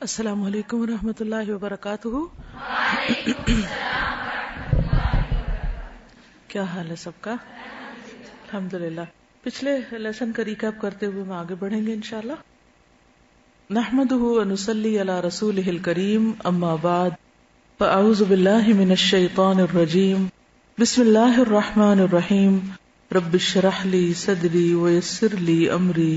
السلام علیکم ورحمۃ اللہ وبرکاتہ۔ کیا حال ہے سب کا؟ الحمدللہ۔ پچھلے لیسن کا ریکیپ کرتے ہوئے ہم آگے بڑھیں گے انشاءاللہ۔ نحمدہ ونصلی علی رسولہ الکریم، اما بعد، فاعوذ باللہ من الشیطان الرجیم، بسم اللہ الرحمن الرحیم، رب اشرح لی صدری ویسر لی امری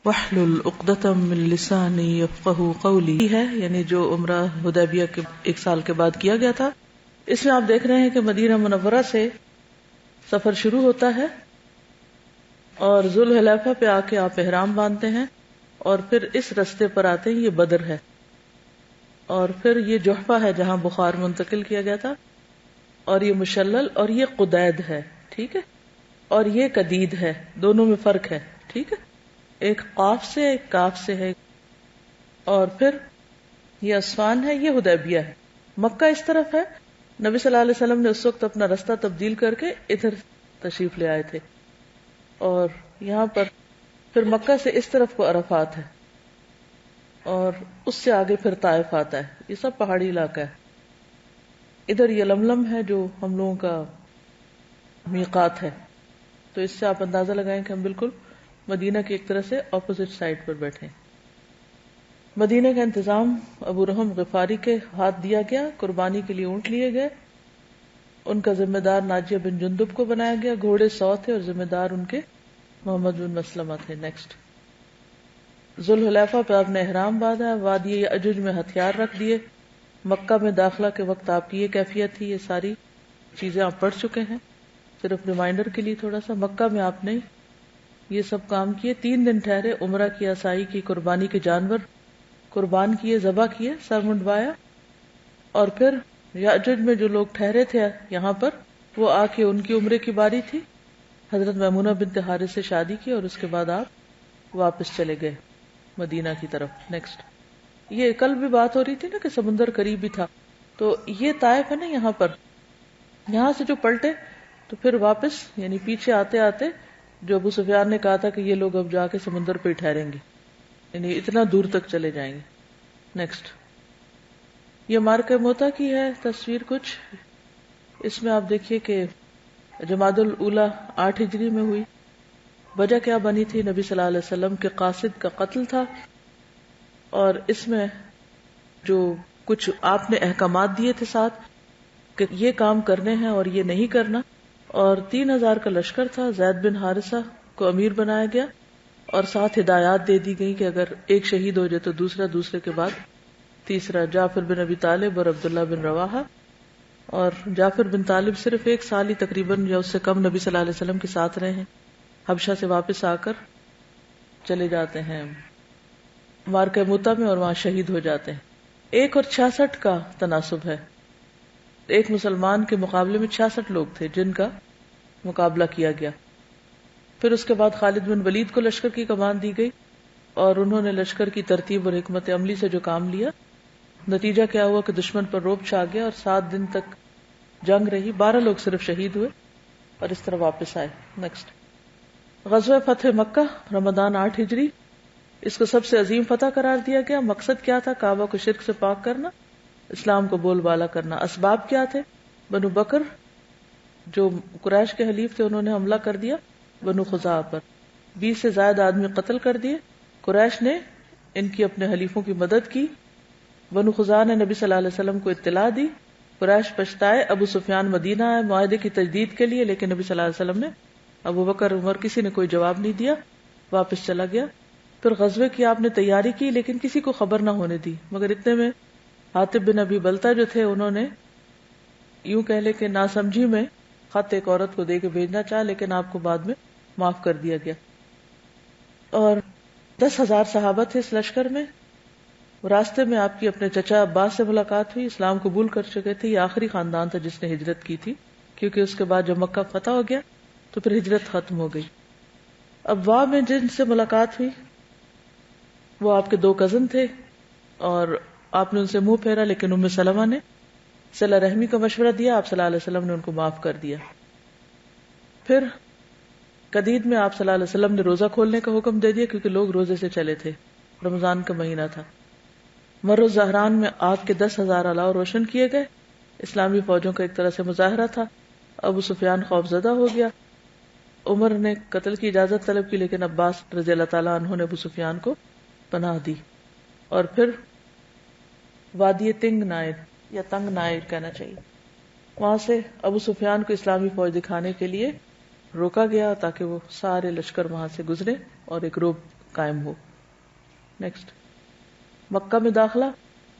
واحلل عقدۃ من لسانی یفقہوا قولی ہے، یعنی جو عمرہ حدیبیہ کے 1 سال کے بعد کیا گیا تھا۔ اس میں آپ دیکھ رہے ہیں کہ مدینہ منورہ سے سفر شروع ہوتا ہے اور ذوالحلیفہ پہ آ کے آپ احرام باندھتے ہیں، اور پھر اس رستے پر آتے ہیں، یہ بدر ہے، اور پھر یہ جحفہ ہے جہاں بخار منتقل کیا گیا تھا، اور یہ مشلل، اور یہ قدید ہے، ٹھیک ہے، اور یہ قدید ہے، دونوں میں فرق ہے، ٹھیک ہے، ایک قاف سے ایک کاف سے ہے، اور پھر یہ اسفان ہے، یہ حدیبیہ ہے۔ مکہ اس طرف ہے، نبی صلی اللہ علیہ وسلم نے اس وقت اپنا رستہ تبدیل کر کے ادھر تشریف لے آئے تھے، اور یہاں پر پھر مکہ سے اس طرف کو عرفات ہے، اور اس سے آگے پھر طائف آتا ہے، یہ سب پہاڑی علاقہ ہے۔ ادھر یہ لملم ہے جو ہم لوگوں کا میقات ہے، تو اس سے آپ اندازہ لگائیں کہ ہم بالکل مدینہ کی ایک طرح سے اپوزٹ سائڈ پر بیٹھے ہیں۔ مدینہ کا انتظام ابو رحم غفاری کے ہاتھ دیا گیا، قربانی کے لیے اونٹ لیے گئے، ان کا ذمہ دار ناجیہ بن جندب کو بنایا گیا، گھوڑے 100 تھے اور ذمہ دار ان کے محمد بن مسلمہ تھے۔ نیکسٹ، ذوالحلیفہ پہ آپ نے احرام باندھا، وادی یأجوج میں ہتھیار رکھ دیے۔ مکہ میں داخلہ کے وقت آپ کی یہ کیفیت تھی، یہ ساری چیزیں آپ پڑھ چکے ہیں، صرف ریمائنڈر کے لیے تھوڑا سا۔ مکہ میں آپ نے یہ سب کام کیے، 3 دن ٹھہرے، عمرہ کیا، سعی کی، قربانی کے جانور قربان کیے، ذبح کیے، سر منڈوایا، اور پھر یأجوج میں جو لوگ ٹھہرے تھے یہاں پر، وہ آ کے ان کی عمرے کی باری تھی، حضرت میمونہ بنت حارث سے شادی کی، اور اس کے بعد آپ واپس چلے گئے مدینہ کی طرف۔ نیکسٹ، یہ کل بھی بات ہو رہی تھی نا کہ سمندر قریب ہی تھا، تو یہ طائف ہے نا، یہاں پر، یہاں سے جو پلٹے تو پھر واپس، یعنی پیچھے آتے آتے جو ابو سفیان نے کہا تھا کہ یہ لوگ اب جا کے سمندر پہ ہی ٹھہریں گے، یعنی اتنا دور تک چلے جائیں گے۔ نیکسٹ، یہ مارکہ موتا کی ہے تصویر کچھ، اس میں آپ دیکھیے کہ جمادی الاولیٰ 8 ہجری میں ہوئی۔ وجہ کیا بنی تھی؟ نبی صلی اللہ علیہ وسلم کے قاصد کا قتل تھا، اور اس میں جو کچھ آپ نے احکامات دیے تھے ساتھ کہ یہ کام کرنے ہیں اور یہ نہیں کرنا، اور 3000 کا لشکر تھا، زید بن حارثہ کو امیر بنایا گیا، اور ساتھ ہدایات دے دی گئی کہ اگر ایک شہید ہو جائے تو دوسرا، دوسرے کے بعد تیسرا۔ جعفر بن ابی طالب اور عبداللہ بن رواحہ، اور جعفر بن طالب صرف 1 سال ہی تقریباً یا اس سے کم نبی صلی اللہ علیہ وسلم کے ساتھ رہے ہیں، حبشہ سے واپس آ کر چلے جاتے ہیں مارکہ موتا میں، اور وہاں شہید ہو جاتے ہیں۔ 1 اور 66 کا تناسب ہے، ایک مسلمان کے مقابلے میں 66 لوگ تھے جن کا مقابلہ کیا گیا۔ پھر اس کے بعد خالد بن ولید کو لشکر کی کمان دی گئی، اور انہوں نے لشکر کی ترتیب اور حکمت عملی سے جو کام لیا، نتیجہ کیا ہوا کہ دشمن پر رعب چھا گیا، اور 7 دن تک جنگ رہی، 12 لوگ صرف شہید ہوئے اور اس طرح واپس آئے۔ نیکسٹ، غزوہ فتح مکہ، رمضان 8 ہجری، اس کو سب سے عظیم فتح قرار دیا گیا۔ مقصد کیا تھا؟ کعبہ کو شرک سے پاک کرنا، اسلام کو بول بالا کرنا۔ اسباب کیا تھے؟ بنو بکر جو قریش کے حلیف تھے، انہوں نے حملہ کر دیا بنو خزاعہ پر، 20 سے زائد آدمی قتل کر دیے، قریش نے ان کی اپنے حلیفوں کی مدد کی، بنو خزاعہ نے نبی صلی اللہ علیہ وسلم کو اطلاع دی، قریش پچھتائے، ابو سفیان مدینہ آئے معاہدے کی تجدید کے لیے، لیکن نبی صلی اللہ علیہ وسلم نے، ابو بکر، عمر، کسی نے کوئی جواب نہیں دیا، واپس چلا گیا۔ پھر غزوے کی آپ نے تیاری کی، لیکن کسی کو خبر نہ ہونے دی، مگر اتنے میں حاطب بن ابی بلتہ جو تھے، انہوں نے یوں کہہ لے کہ ناسمجھی میں خط ایک عورت کو دے کے بھیجنا چاہا، لیکن آپ کو بعد میں معاف کر دیا گیا۔ اور 10,000 صحابہ تھے اس لشکر میں۔ راستے میں آپ کی اپنے چچا عباس سے ملاقات ہوئی، اسلام قبول کر چکے تھے، یہ آخری خاندان تھا جس نے ہجرت کی تھی، کیونکہ اس کے بعد جب مکہ فتح ہو گیا تو پھر ہجرت ختم ہو گئی۔ ابوا میں جن سے ملاقات ہوئی وہ آپ کے 2 کزن تھے، اور آپ نے ان سے منہ پھیرا، لیکن ام سلمہ نے صلہ رحمی کا مشورہ دیا، آپ صلی اللہ علیہ وسلم نے ان کو معاف کر دیا۔ پھر قدید میں آپ صلی اللہ علیہ وسلم نے روزہ کھولنے کا حکم دے دیا، کیونکہ لوگ روزے سے چلے تھے، رمضان کا مہینہ تھا۔ مر الزہران میں آگ کے 10,000 الاؤ روشن کیے گئے. اسلامی فوجوں کا ایک طرح سے مظاہرہ تھا. ابو سفیان خوفزدہ ہو گیا. عمر نے قتل کی اجازت طلب کی لیکن عباس رضی اللہ تعالیٰ عنہ نے ابو سفیان کو پناہ دی. اور پھر وادی تنگ نائر یا تنگ نائر کہنا چاہیے، وہاں سے ابو سفیان کو اسلامی فوج دکھانے کے لیے روکا گیا تاکہ وہ سارے لشکر وہاں سے گزرے اور ایک روب قائم ہو. نیکسٹ، مکہ میں داخلہ.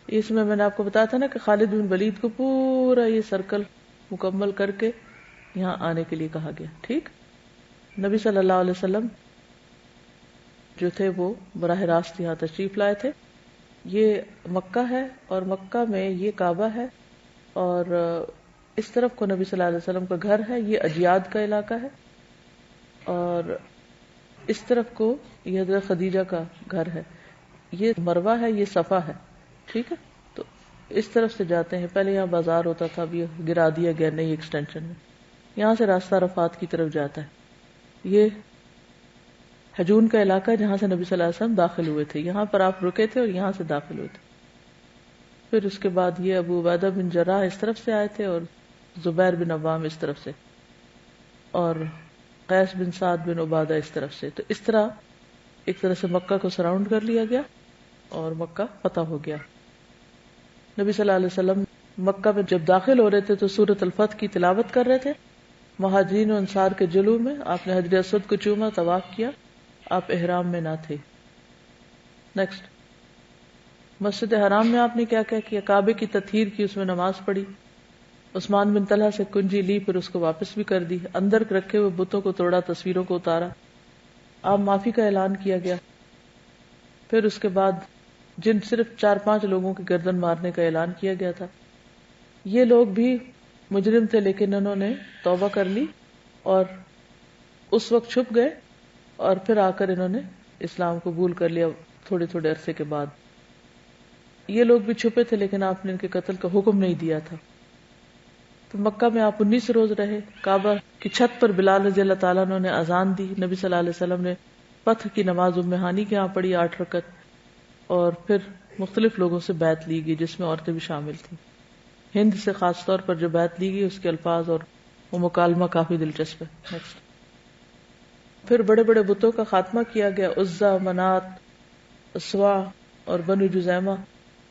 اس میں نے آپ کو بتایا تھا نا کہ خالد بن ولید کو پورا یہ سرکل مکمل کر کے یہاں آنے کے لیے کہا گیا. ٹھیک، نبی صلی اللہ علیہ وسلم جو تھے وہ براہ راست یہاں تشریف لائے تھے. یہ مکہ ہے اور مکہ میں یہ کعبہ ہے اور اس طرف کو نبی صلی اللہ علیہ وسلم کا گھر ہے، یہ اجیاد کا علاقہ ہے، اور اس طرف کو یہ حضرت خدیجہ کا گھر ہے. یہ مروہ ہے، یہ صفا ہے. ٹھیک ہے، تو اس طرف سے جاتے ہیں. پہلے یہاں بازار ہوتا تھا، اب یہ گرا دیا گیا نئی ایکسٹینشن میں. یہاں سے راستہ عرفات کی طرف جاتا ہے. یہ حجون کا علاقہ جہاں سے نبی صلی اللہ علیہ وسلم داخل ہوئے تھے. یہاں پر آپ رکے تھے اور یہاں سے داخل ہوئے تھے. پھر اس کے بعد یہ ابو عبیدہ بن جراح اس طرف سے آئے تھے اور زبیر بن عوام اس طرف سے اور قیس بن سعد بن عبادہ اس طرف سے. تو اس طرح ایک طرح سے مکہ کو سراؤنڈ کر لیا گیا اور مکہ فتح ہو گیا. نبی صلی اللہ علیہ وسلم مکہ میں جب داخل ہو رہے تھے تو سورۃ الفتح کی تلاوت کر رہے تھے. مہاجرین و انصار کے جلوہ میں آپ نے حجر اسود کو چوما، طواف کیا. آپ احرام میں نہ تھے. نیکسٹ، مسجد حرام میں آپ نے کیا کیا؟ کعبے کی تطہیر کی، اس میں نماز پڑھی. عثمان بن طلحہ سے کنجی لی، پھر اس کو واپس بھی کر دی. اندر رکھے ہوئے بتوں کو توڑا، تصویروں کو اتارا. آپ معافی کا اعلان کیا گیا. پھر اس کے بعد جن صرف 4-5 لوگوں کی گردن مارنے کا اعلان کیا گیا تھا، یہ لوگ بھی مجرم تھے لیکن انہوں نے توبہ کر لی اور اس وقت چھپ گئے اور پھر آ کر انہوں نے اسلام قبول کر لیا تھوڑے تھوڑے عرصے کے بعد. یہ لوگ بھی چھپے تھے لیکن آپ نے ان کے قتل کا حکم نہیں دیا تھا. تو مکہ میں آپ 19 روز رہے. کعبہ کی چھت پر بلال رضی اللہ تعالیٰ عنہ نے اذان دی. نبی صلی اللہ علیہ وسلم نے فتح کی نماز ام ہانی کے یہاں پڑھی 8 رکعت، اور پھر مختلف لوگوں سے بیعت لی گئی جس میں عورتیں بھی شامل تھیں. ہند سے خاص طور پر جو بیعت لی گئی اس کے الفاظ اور وہ مکالمہ کافی دلچسپ ہے. نیکسٹ، پھر بڑے بڑے بتوں کا خاتمہ کیا گیا. عزا، منات، اسوا اور بنو جزیمہ.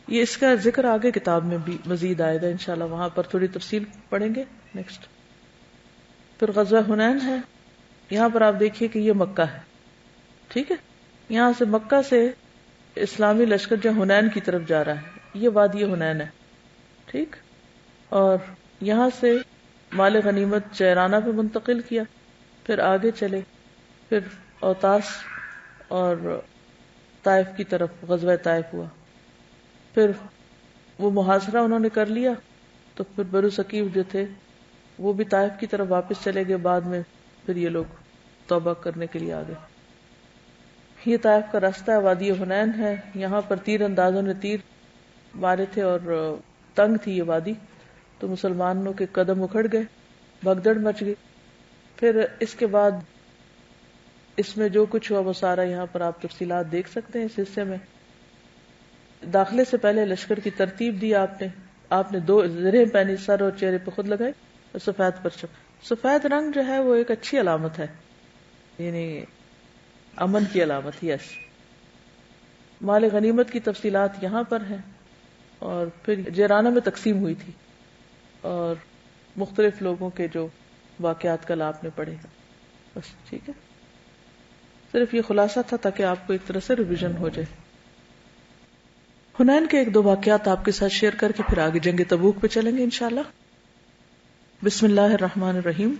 یہ اس کا ذکر آگے کتاب میں بھی مزید آئے گا انشاءاللہ، وہاں پر تھوڑی تفصیل پڑھیں گے. نیکسٹ، پھر غزوہ حنین ہے. یہاں پر آپ دیکھیے کہ یہ مکہ ہے. ٹھیک ہے، یہاں سے مکہ سے اسلامی لشکر جو حنین کی طرف جا رہا ہے، یہ وادی حنین ہے. ٹھیک، اور یہاں سے مال غنیمت جیرانہ پہ منتقل کیا، پھر آگے چلے، پھر اوتاس اور طائف کی طرف غزوہ طائف ہوا. پھر وہ محاصرہ انہوں نے کر لیا تو پھر بنو ثقیف جو تھے وہ بھی طائف کی طرف واپس چلے گئے. بعد میں پھر یہ لوگ توبہ کرنے کے لیے آ گئے. یہ طائف کا راستہ ہے، وادی حنین ہے. یہاں پر تیر اندازوں نے تیر مارے تھے اور تنگ تھی یہ وادی، تو مسلمانوں کے قدم اکھڑ گئے، بھگدڑ مچ گئی. پھر اس کے بعد اس میں جو کچھ ہوا وہ سارا یہاں پر آپ تفصیلات دیکھ سکتے ہیں. اس حصے میں داخلے سے پہلے لشکر کی ترتیب دی آپ نے 2 زرہیں پہنی، سر اور چہرے پہ خود لگائے اور سفید پرچم. سفید رنگ جو ہے وہ ایک اچھی علامت ہے، یعنی امن کی علامت. یس، مال غنیمت کی تفصیلات یہاں پر ہیں. اور پھر جیرانہ میں تقسیم ہوئی تھی اور مختلف لوگوں کے جو واقعات کل آپ نے پڑھے. بس ٹھیک ہے، صرف یہ خلاصہ تھا تاکہ آپ کو ایک طرح سے ریویژن ہو جائے. حنین کے 1-2 واقعات آپ کے ساتھ شیئر کر کے پھر آگے جنگ تبوک پہ چلیں گے انشاءاللہ. بسم اللہ الرحمن الرحیم.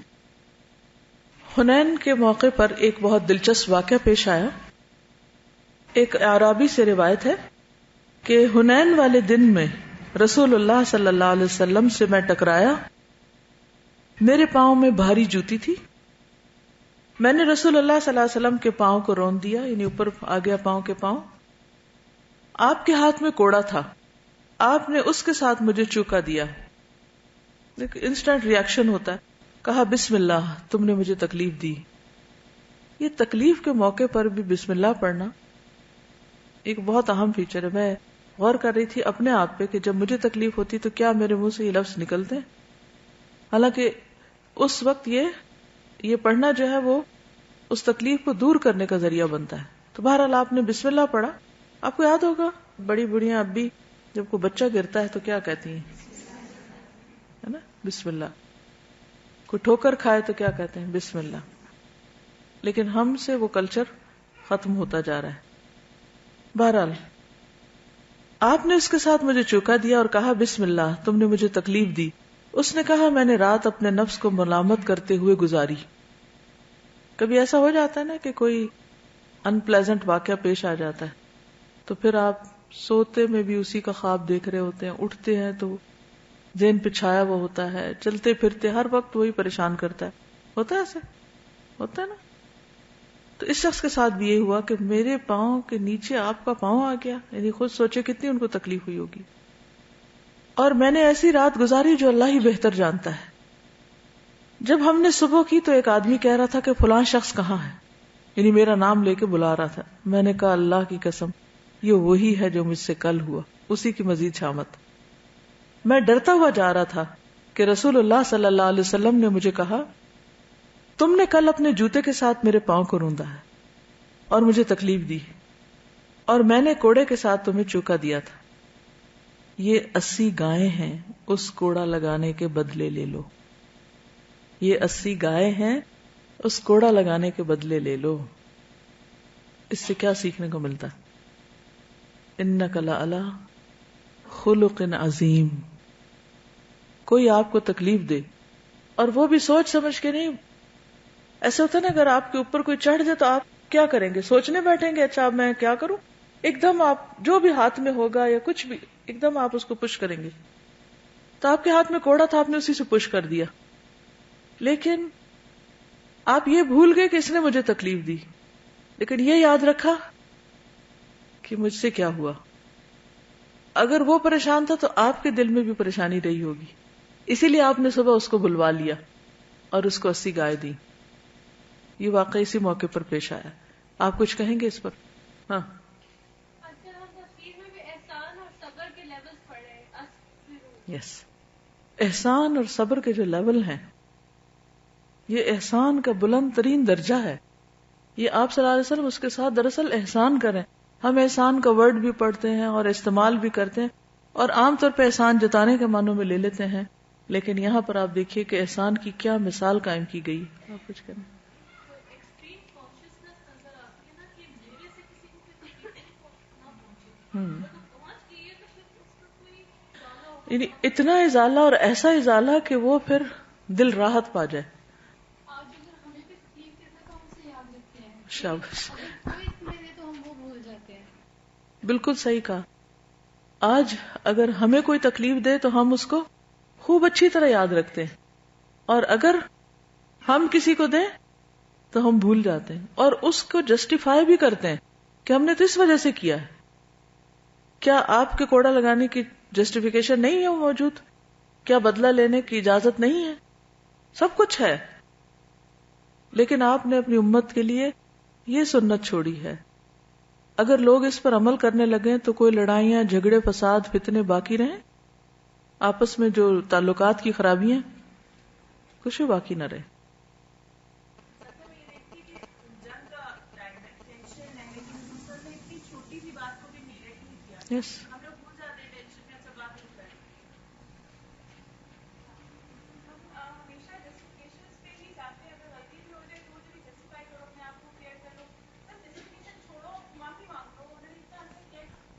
حنین کے موقع پر ایک بہت دلچسپ واقعہ پیش آیا. ایک اعرابی سے روایت ہے کہ حنین والے دن میں رسول اللہ صلی اللہ علیہ وسلم سے میں ٹکرایا. میرے پاؤں میں بھاری جوتی تھی. میں نے رسول اللہ صلی اللہ علیہ وسلم کے پاؤں کو رون دیا، یعنی اوپر آ گیا پاؤں کے پاؤں. آپ کے ہاتھ میں کوڑا تھا، آپ نے اس کے ساتھ مجھے چوکا دیا. انسٹنٹ ریاکشن ہوتا ہے. کہا بسم اللہ، تم نے مجھے تکلیف دی. یہ تکلیف کے موقع پر بھی بسم اللہ پڑھنا ایک بہت اہم فیچر ہے. میں غور کر رہی تھی اپنے آپ پہ کہ جب مجھے تکلیف ہوتی تو کیا میرے منہ سے یہ لفظ نکلتے ہیں. حالانکہ اس وقت یہ پڑھنا جو ہے وہ اس تکلیف کو دور کرنے کا ذریعہ بنتا ہے. تو بہرحال آپ نے بسم اللہ پڑھا. آپ کو یاد ہوگا بڑی بڑھیاں اب بھی جب کوئی بچہ گرتا ہے تو کیا کہتی ہیں, ہے نا, بسم اللہ. کوئی ٹھوکر کھائے تو کیا کہتے ہیں, بسم اللہ. لیکن ہم سے وہ کلچر ختم ہوتا جا رہا ہے. بہرحال آپ نے اس کے ساتھ مجھے چوکا دیا اور کہا بسم اللہ, تم نے مجھے تکلیف دی. اس نے کہا میں نے رات اپنے نفس کو ملامت کرتے ہوئے گزاری. کبھی ایسا ہو جاتا ہے نا کہ کوئی ان پلیزنٹ واقعہ پیش آ جاتا ہے تو پھر آپ سوتے میں بھی اسی کا خواب دیکھ رہے ہوتے ہیں, اٹھتے ہیں تو ذہن پہ چھایا ہوا ہوتا ہے, چلتے پھرتے ہر وقت وہی پریشان کرتا ہے. ہوتا ہے ایسے, ہوتا ہے نا. تو اس شخص کے ساتھ بھی یہ ہوا کہ میرے پاؤں کے نیچے آپ کا پاؤں آ گیا. یعنی خود سوچے کتنی ان کو تکلیف ہوئی ہوگی. اور میں نے ایسی رات گزاری جو اللہ ہی بہتر جانتا ہے. جب ہم نے صبح کی تو ایک آدمی کہہ رہا تھا کہ فلاں شخص کہاں ہے, یعنی میرا نام لے کے بلا رہا تھا. میں نے کہا اللہ کی قسم یہ وہی ہے جو مجھ سے کل ہوا, اسی کی مزید شامت. میں ڈرتا ہوا جا رہا تھا کہ رسول اللہ صلی اللہ علیہ وسلم نے مجھے کہا تم نے کل اپنے جوتے کے ساتھ میرے پاؤں کو روندا ہے اور مجھے تکلیف دی, اور میں نے کوڑے کے ساتھ تمہیں چوکا دیا تھا. یہ 80 گائے ہیں, اس کوڑا لگانے کے بدلے لے لو. یہ 80 گائے ہیں, اس کوڑا لگانے کے بدلے لے لو. اس سے کیا سیکھنے کو ملتا؟ انک لعلی خلق عظیم. کوئی آپ کو تکلیف دے اور وہ بھی سوچ سمجھ کے نہیں. ایسا ہوتا ہے نا اگر آپ کے اوپر کوئی چڑھ جائے تو آپ کیا کریں گے, سوچنے بیٹھیں گے اچھا اب میں کیا کروں. ایک دم آپ جو بھی ہاتھ میں ہوگا یا کچھ بھی ایک دم آپ اس کو پش کریں گے. تو آپ کے ہاتھ میں کوڑا تھا, آپ نے اسی سے پش کر دیا. لیکن آپ یہ بھول گئے کہ اس نے مجھے تکلیف دی, لیکن یہ یاد رکھا کہ مجھ سے کیا ہوا. اگر وہ پریشان تھا تو آپ کے دل میں بھی پریشانی رہی ہوگی, اسی لیے آپ نے صبح اس کو بلوا لیا اور اس کو 80 گائے دی. یہ واقعہ اسی موقع پر پیش آیا. آپ کچھ کہیں گے اس پر؟ ہاں, یس, احسان اور صبر کے جو لیول ہیں, یہ احسان کا بلند ترین درجہ ہے. یہ آپ صلی اللہ علیہ وسلم اس کے ساتھ دراصل احسان کریں. ہم احسان کا ورڈ بھی پڑھتے ہیں اور استعمال بھی کرتے ہیں اور عام طور پہ احسان جتانے کے معنوں میں لے لیتے ہیں, لیکن یہاں پر آپ دیکھیے کہ احسان کی کیا مثال قائم کی گئی. آپ کچھ کریں. یعنی اتنا ازالہ اور ایسا ازالہ کہ وہ پھر دل راحت پا جائے. شاباش, بالکل صحیح کہا. آج اگر ہمیں کوئی تکلیف دے تو ہم اس کو خوب اچھی طرح یاد رکھتے ہیں, اور اگر ہم کسی کو دیں تو ہم بھول جاتے ہیں اور اس کو جسٹیفائی بھی کرتے ہیں کہ ہم نے تو اس وجہ سے کیا ہے. کیا آپ کے کوڑا لگانے کی جسٹیفیکیشن نہیں ہے موجود؟ کیا بدلہ لینے کی اجازت نہیں ہے؟ سب کچھ ہے, لیکن آپ نے اپنی امت کے لیے یہ سنت چھوڑی ہے. اگر لوگ اس پر عمل کرنے لگیں تو کوئی لڑائیاں, جھگڑے, فساد, فتنے باقی رہیں؟ آپس میں جو تعلقات کی خرابیاں, کچھ بھی باقی نہ رہے. یس,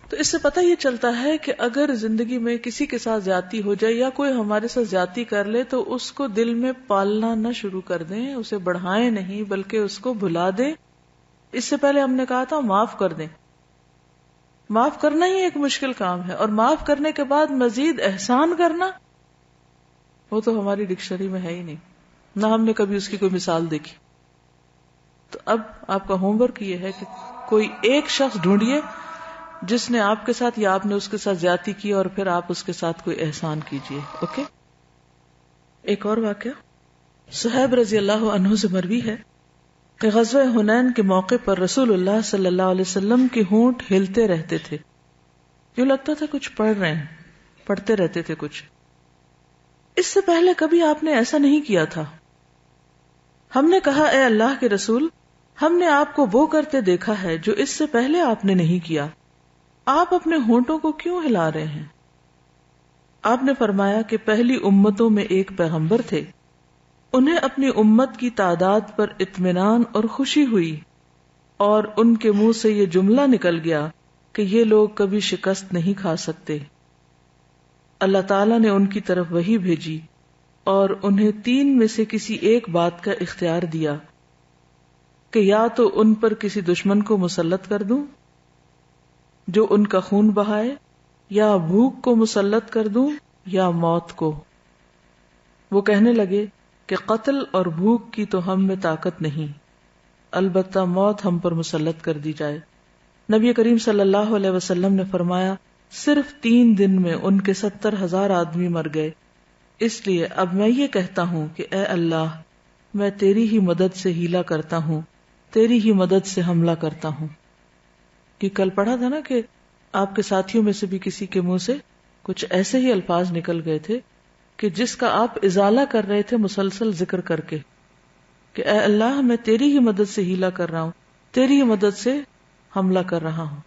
تو اس سے پتہ یہ چلتا ہے کہ اگر زندگی میں کسی کے ساتھ زیادتی ہو جائے یا کوئی ہمارے ساتھ زیادتی کر لے تو اس کو دل میں پالنا نہ شروع کر دیں, اسے بڑھائیں نہیں بلکہ اس کو بھلا دیں. اس سے پہلے ہم نے کہا تھا معاف کر دیں. معاف کرنا ہی ایک مشکل کام ہے, اور معاف کرنے کے بعد مزید احسان کرنا وہ تو ہماری ڈکشنری میں ہے ہی نہیں, نہ ہم نے کبھی اس کی کوئی مثال دیکھی. تو اب آپ کا ہوم ورک یہ ہے کہ کوئی ایک شخص ڈھونڈیے جس نے آپ کے ساتھ یا آپ نے اس کے ساتھ زیادتی کی, اور پھر آپ اس کے ساتھ کوئی احسان کیجیے. اوکے. ایک اور واقعہ صہیب رضی اللہ عنہ سے مروی ہے کہ غزوہ حنین کے موقع پر رسول اللہ صلی اللہ علیہ وسلم کے ہونٹ ہلتے رہتے تھے. یوں لگتا تھا کچھ پڑھ رہے ہیں، پڑھتے رہتے تھے کچھ. اس سے پہلے کبھی آپ نے ایسا نہیں کیا تھا. ہم نے کہا اے اللہ کے رسول، ہم نے آپ کو وہ کرتے دیکھا ہے جو اس سے پہلے آپ نے نہیں کیا، آپ اپنے ہونٹوں کو کیوں ہلا رہے ہیں؟ آپ نے فرمایا کہ پہلی امتوں میں ایک پیغمبر تھے، انہیں اپنی امت کی تعداد پر اطمینان اور خوشی ہوئی، اور ان کے منہ سے یہ جملہ نکل گیا کہ یہ لوگ کبھی شکست نہیں کھا سکتے. اللہ تعالیٰ نے ان کی طرف وحی بھیجی اور انہیں 3 میں سے کسی ایک بات کا اختیار دیا کہ یا تو ان پر کسی دشمن کو مسلط کر دوں جو ان کا خون بہائے، یا بھوک کو مسلط کر دوں، یا موت کو. وہ کہنے لگے کہ قتل اور بھوک کی تو ہم میں طاقت نہیں، البتہ موت ہم پر مسلط کر دی جائے. نبی کریم صلی اللہ علیہ وسلم نے فرمایا صرف 3 دن میں ان کے 70,000 آدمی مر گئے. اس لیے اب میں یہ کہتا ہوں کہ اے اللہ، میں تیری ہی مدد سے ہیلا کرتا ہوں، تیری ہی مدد سے حملہ کرتا ہوں. کہ کل پڑھا تھا نا کہ آپ کے ساتھیوں میں سے بھی کسی کے منہ سے کچھ ایسے ہی الفاظ نکل گئے تھے کہ جس کا آپ ازالہ کر رہے تھے مسلسل ذکر کر کے کہ اے اللہ، میں تیری ہی مدد سے ہیلا کر رہا ہوں، تیری ہی مدد سے حملہ کر رہا ہوں.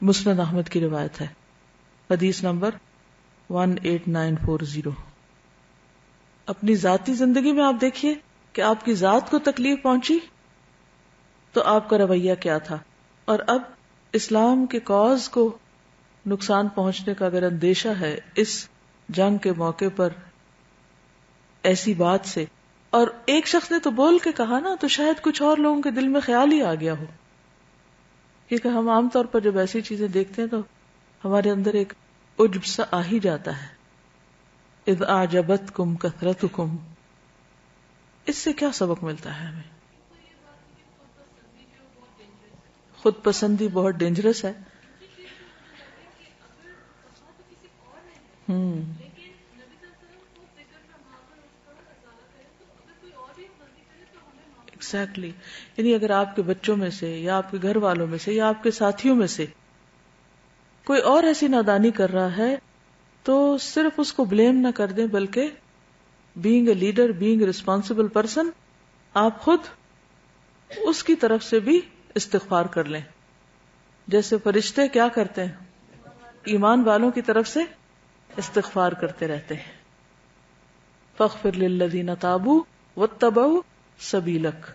مسند احمد کی روایت ہے، حدیث نمبر 18940. اپنی ذاتی زندگی میں آپ دیکھیے کہ آپ کی ذات کو تکلیف پہنچی تو آپ کا رویہ کیا تھا، اور اب اسلام کے کاز کو نقصان پہنچنے کا اگر اندیشہ ہے اس جنگ کے موقع پر ایسی بات سے، اور ایک شخص نے تو بول کے کہا نا، تو شاید کچھ اور لوگوں کے دل میں خیال ہی آ گیا ہو. کیونکہ ہم عام طور پر جب ایسی چیزیں دیکھتے ہیں تو ہمارے اندر ایک عجب سا آ ہی جاتا ہے. اذ اعجبتکم کثرتکم، اس سے کیا سبق ملتا ہے ہمیں؟ خود پسندی بہت ڈینجرس ہے. ایگزیکٹلی. یعنی اگر آپ کے بچوں میں سے یا آپ کے گھر والوں میں سے یا آپ کے ساتھیوں میں سے کوئی اور ایسی نادانی کر رہا ہے تو صرف اس کو بلیم نہ کر دیں، بلکہ being a leader, being a responsible person, آپ خود اس کی طرف سے بھی استغفار کر لیں. جیسے فرشتے کیا کرتے ہیں؟ ایمان والوں کی طرف سے استغفار کرتے رہتے ہیں. فاغفر للذین تابوا واتبعوا سبیلک،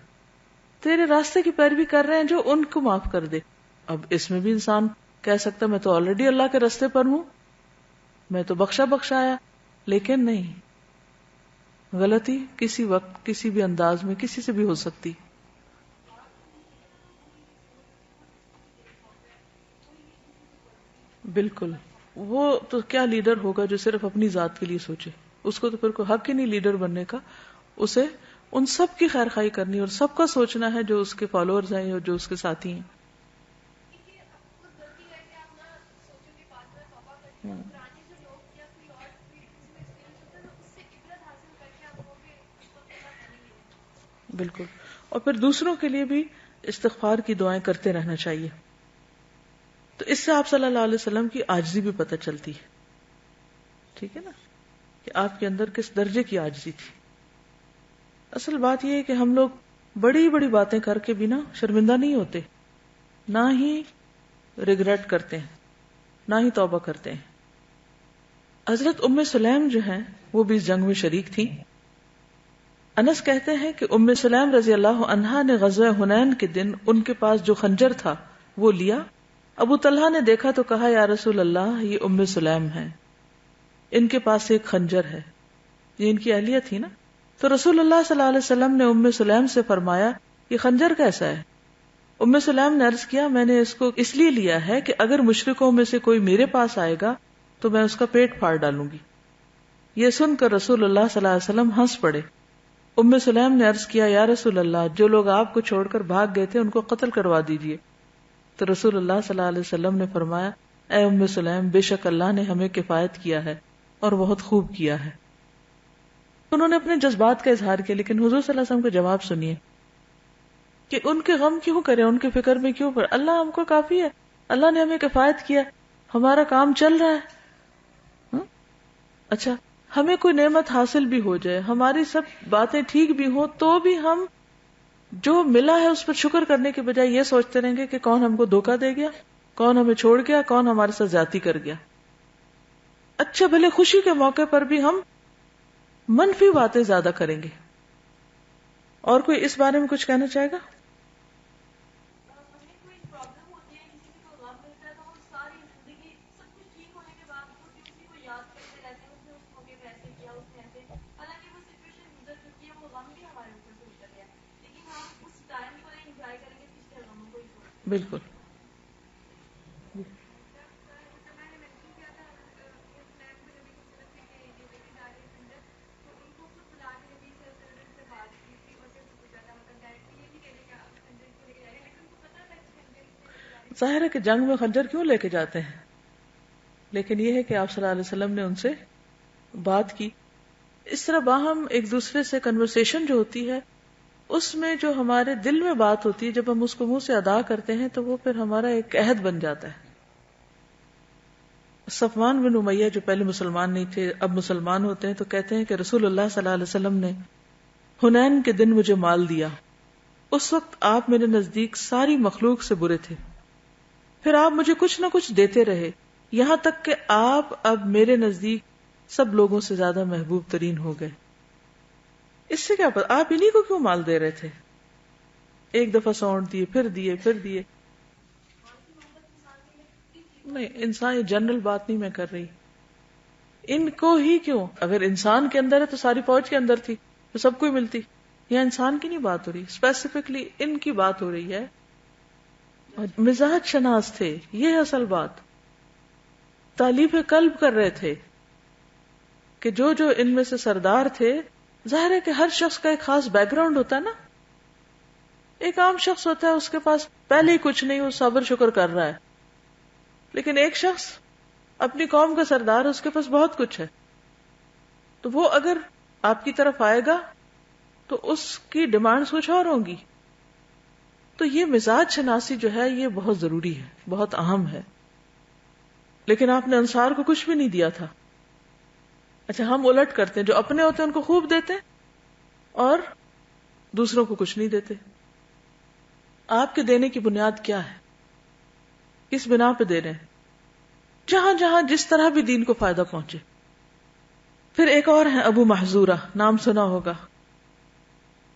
تیرے راستے کی پیروی کر رہے ہیں جو ان کو معاف کر دے. اب اس میں بھی انسان کہہ سکتا میں تو آلریڈی اللہ کے راستے پر ہوں، میں تو بخشایا، لیکن نہیں، غلطی کسی وقت کسی بھی انداز میں کسی سے بھی ہو سکتی. بالکل. وہ تو کیا لیڈر ہوگا جو صرف اپنی ذات کے لیے سوچے؟ اس کو تو پھر کوئی حق ہی نہیں لیڈر بننے کا. اسے ان سب کی خیر خواہی کرنی اور سب کا سوچنا ہے جو اس کے فالوورز ہیں اور جو اس کے ساتھی ہیں. بالکل. اور پھر دوسروں کے لیے بھی استغفار کی دعائیں کرتے رہنا چاہیے. تو اس سے آپ صلی اللہ علیہ وسلم کی عاجزی بھی پتہ چلتی ہے. ٹھیک ہے نا، کہ آپ کے اندر کس درجے کی عاجزی تھی. اصل بات یہ ہے کہ ہم لوگ بڑی بڑی باتیں کر کے بھی نا شرمندہ نہیں ہوتے، نہ ہی ریگریٹ کرتے ہیں، نہ ہی توبہ کرتے ہیں. حضرت ام سلیم جو ہیں وہ بھی اس جنگ میں شریک تھی. انس کہتے ہیں کہ ام سلیم رضی اللہ عنہا نے غزوہ حنین کے دن ان کے پاس جو خنجر تھا وہ لیا. ابو طلحہ نے دیکھا تو کہا یا رسول اللہ، یہ ام سلیم ہیں، ان کے پاس ایک خنجر ہے. یہ ان کی اہلیہ تھی نا. تو رسول اللہ صلی اللہ علیہ وسلم نے ام سلیم سے فرمایا یہ خنجر کیسا ہے؟ ام سلیم نے عرض کیا میں نے اس کو اس لیے لیا ہے کہ اگر مشرکوں میں سے کوئی میرے پاس آئے گا تو میں اس کا پیٹ پھاڑ ڈالوں گی. یہ سن کر رسول اللہ صلی اللہ علیہ وسلم ہنس پڑے. ام سلیم نے عرض کیا یا رسول اللہ، جو لوگ آپ کو چھوڑ کر بھاگ گئے تھے ان کو قتل کروا دیجئے. تو رسول اللہ صلی اللہ علیہ وسلم نے فرمایا اے ام سلیم، بے شک اللہ نے ہمیں کفایت کیا ہے اور بہت خوب کیا ہے. انہوں نے اپنے جذبات کا اظہار کیا، لیکن حضور صلی اللہ علیہ وسلم کا جواب سنیے کہ ان کے غم کیوں کریں، ان کی فکر میں کیوں پڑے، اللہ ہم کو کافی ہے، اللہ نے ہمیں کفایت کیا. ہمارا کام چل رہا ہے. اچھا ہمیں کوئی نعمت حاصل بھی ہو جائے, ہماری سب باتیں ٹھیک بھی ہوں, تو بھی ہم جو ملا ہے اس پر شکر کرنے کے بجائے یہ سوچتے رہیں گے کہ کون ہم کو دھوکہ دے گیا, کون ہمیں چھوڑ گیا, کون ہمارے ساتھ زیادتی کر گیا. اچھا بھلے خوشی کے موقع پر بھی ہم منفی باتیں زیادہ کریں گے. اور کوئی اس بارے میں کچھ کہنا چاہے گا؟ بالکل. ظاہر ہے کہ جنگ میں خنجر کیوں لے کے جاتے ہیں, لیکن یہ ہے کہ آپ صلی اللہ علیہ وسلم نے ان سے بات کی. اس طرح باہم ایک دوسرے سے کنورسیشن جو ہوتی ہے, اس میں جو ہمارے دل میں بات ہوتی ہے, جب ہم اس کو منہ سے ادا کرتے ہیں تو وہ پھر ہمارا ایک عہد بن جاتا ہے. صفوان بن امیہ جو پہلے مسلمان نہیں تھے, اب مسلمان ہوتے ہیں, تو کہتے ہیں کہ رسول اللہ صلی اللہ علیہ وسلم نے حنین کے دن مجھے مال دیا. اس وقت آپ میرے نزدیک ساری مخلوق سے برے تھے, پھر آپ مجھے کچھ نہ کچھ دیتے رہے, یہاں تک کہ آپ اب میرے نزدیک سب لوگوں سے زیادہ محبوب ترین ہو گئے. اس سے کیا پتا آپ انہی کو کیوں مال دے رہے تھے؟ ایک دفعہ سونٹ دیے, پھر دیے, پھر دیے. نہیں, انسان یہ جنرل بات نہیں میں کر رہی, ان کو ہی کیوں؟ اگر انسان کے اندر ہے تو ساری فوج کے اندر تھی تو سب کو ہی ملتی. یہ انسان کی نہیں بات ہو رہی, اسپیسیفکلی ان کی بات ہو رہی ہے. مزاج شناس تھے, یہ ہے اصل بات. تالیف قلب کر رہے تھے کہ جو جو ان میں سے سردار تھے, ظاہر ہے کہ ہر شخص کا ایک خاص بیک گراؤنڈ ہوتا ہے نا. ایک عام شخص ہوتا ہے, اس کے پاس پہلے ہی کچھ نہیں, وہ صبر شکر کر رہا ہے. لیکن ایک شخص اپنی قوم کا سردار ہے, اس کے پاس بہت کچھ ہے, تو وہ اگر آپ کی طرف آئے گا تو اس کی ڈیمانڈز کچھ اور ہوں گی. تو یہ مزاج شناسی جو ہے یہ بہت ضروری ہے, بہت اہم ہے. لیکن آپ نے انصار کو کچھ بھی نہیں دیا تھا. اچھا ہم الٹ کرتے ہیں, جو اپنے ہوتے ہیں ان کو خوب دیتے اور دوسروں کو کچھ نہیں دیتے. آپ کے دینے کی بنیاد کیا ہے؟ کس بنا پہ دے رہے ہیں؟ جہاں جہاں جس طرح بھی دین کو فائدہ پہنچے. پھر ایک اور ہیں ابو محذورہ, نام سنا ہوگا.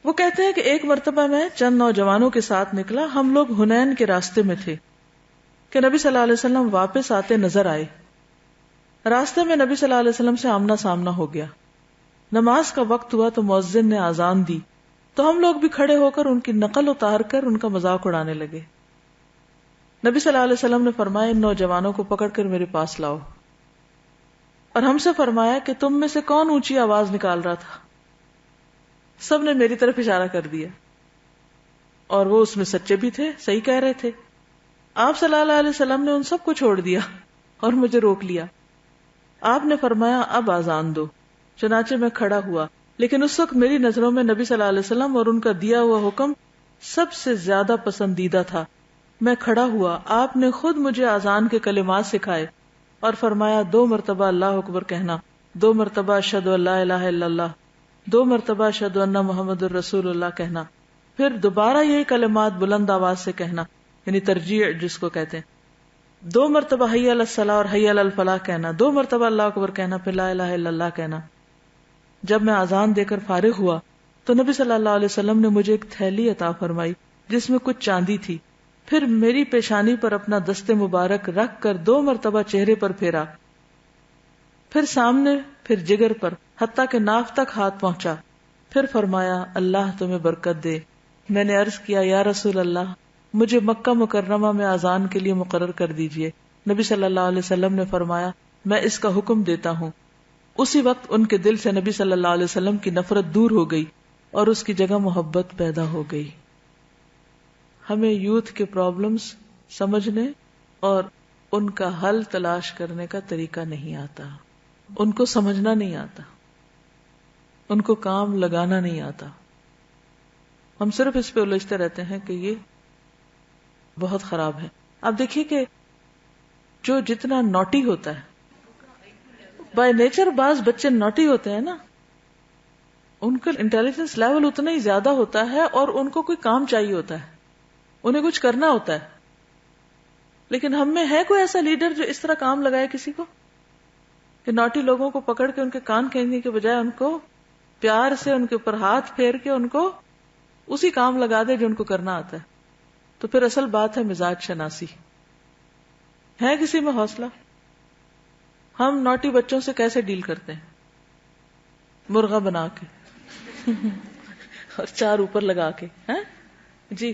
وہ کہتے ہیں کہ ایک مرتبہ میں چند نوجوانوں کے ساتھ نکلا, ہم لوگ حنین کے راستے میں تھے کہ نبی صلی اللہ علیہ وسلم واپس آتے نظر آئے. راستے میں نبی صلی اللہ علیہ وسلم سے آمنا سامنا ہو گیا. نماز کا وقت ہوا تو مؤذن نے اذان دی, تو ہم لوگ بھی کھڑے ہو کر ان کی نقل اتار کر ان کا مذاق اڑانے لگے. نبی صلی اللہ علیہ وسلم نے فرمایا, ان نوجوانوں کو پکڑ کر میرے پاس لاؤ. اور ہم سے فرمایا کہ تم میں سے کون اونچی آواز نکال رہا تھا؟ سب نے میری طرف اشارہ کر دیا, اور وہ اس میں سچے بھی تھے, صحیح کہہ رہے تھے. آپ صلی اللہ علیہ وسلم نے ان سب کو چھوڑ دیا اور مجھے روک لیا. آپ نے فرمایا اب آزان دو. چنانچہ میں کھڑا ہوا, لیکن اس وقت میری نظروں میں نبی صلی اللہ علیہ وسلم اور ان کا دیا ہوا حکم سب سے زیادہ پسندیدہ تھا. میں کھڑا ہوا, آپ نے خود مجھے آزان کے کلمات سکھائے اور فرمایا 2 مرتبہ اللہ اکبر کہنا, 2 مرتبہ اشہد ان لا الہ الا اللہ, 2 مرتبہ اشہد ان محمد الرسول اللہ کہنا, پھر دوبارہ یہی کلمات بلند آواز سے کہنا, یعنی ترجیع جس کو کہتے ہیں. 2 مرتبہ حی علی الصلاۃ اور حی علی الفلاح کہنا, 2 مرتبہ اللہ اکبر کہنا, پھر لا الہ الا اللہ کہنا. جب میں اذان دے کر فارغ ہوا تو نبی صلی اللہ علیہ وسلم نے مجھے ایک تھیلی عطا فرمائی جس میں کچھ چاندی تھی. پھر میری پیشانی پر اپنا دست مبارک رکھ کر 2 مرتبہ چہرے پر پھیرا, پھر سامنے, پھر جگر پر, حتیٰ کہ ناف تک ہاتھ پہنچا. پھر فرمایا اللہ تمہیں برکت دے. میں نے عرض کیا یا رسول اللہ, مجھے مکہ مکرمہ میں اذان کے لیے مقرر کر دیجئے. نبی صلی اللہ علیہ وسلم نے فرمایا میں اس کا حکم دیتا ہوں. اسی وقت ان کے دل سے نبی صلی اللہ علیہ وسلم کی نفرت دور ہو گئی اور اس کی جگہ محبت پیدا ہو گئی. ہمیں یوتھ کے پرابلمز سمجھنے اور ان کا حل تلاش کرنے کا طریقہ نہیں آتا, ان کو سمجھنا نہیں آتا, ان کو کام لگانا نہیں آتا. ہم صرف اس پہ الجھتے رہتے ہیں کہ یہ بہت خراب ہے. آپ دیکھیے کہ جو جتنا نوٹی ہوتا ہے، بائی نیچر بعض بچے نوٹی ہوتے ہیں نا، ان کا انٹیلیجنس لیول اتنا ہی زیادہ ہوتا ہے اور ان کو کوئی کام چاہیے ہوتا ہے، انہیں کچھ کرنا ہوتا ہے. لیکن ہم میں ہے کوئی ایسا لیڈر جو اس طرح کام لگائے کسی کو کہ نوٹی لوگوں کو پکڑ کے ان کے کان کھینچنے کے بجائے ان کو پیار سے ان کے اوپر ہاتھ پھیر کے ان کو اسی کام لگا دے جو ان کو کرنا آتا ہے. تو پھر اصل بات ہے مزاج شناسی. ہے کسی میں حوصلہ؟ ہم نوٹی بچوں سے کیسے ڈیل کرتے ہیں؟ مرغا بنا کے اور چار اوپر لگا کے. ہیں جی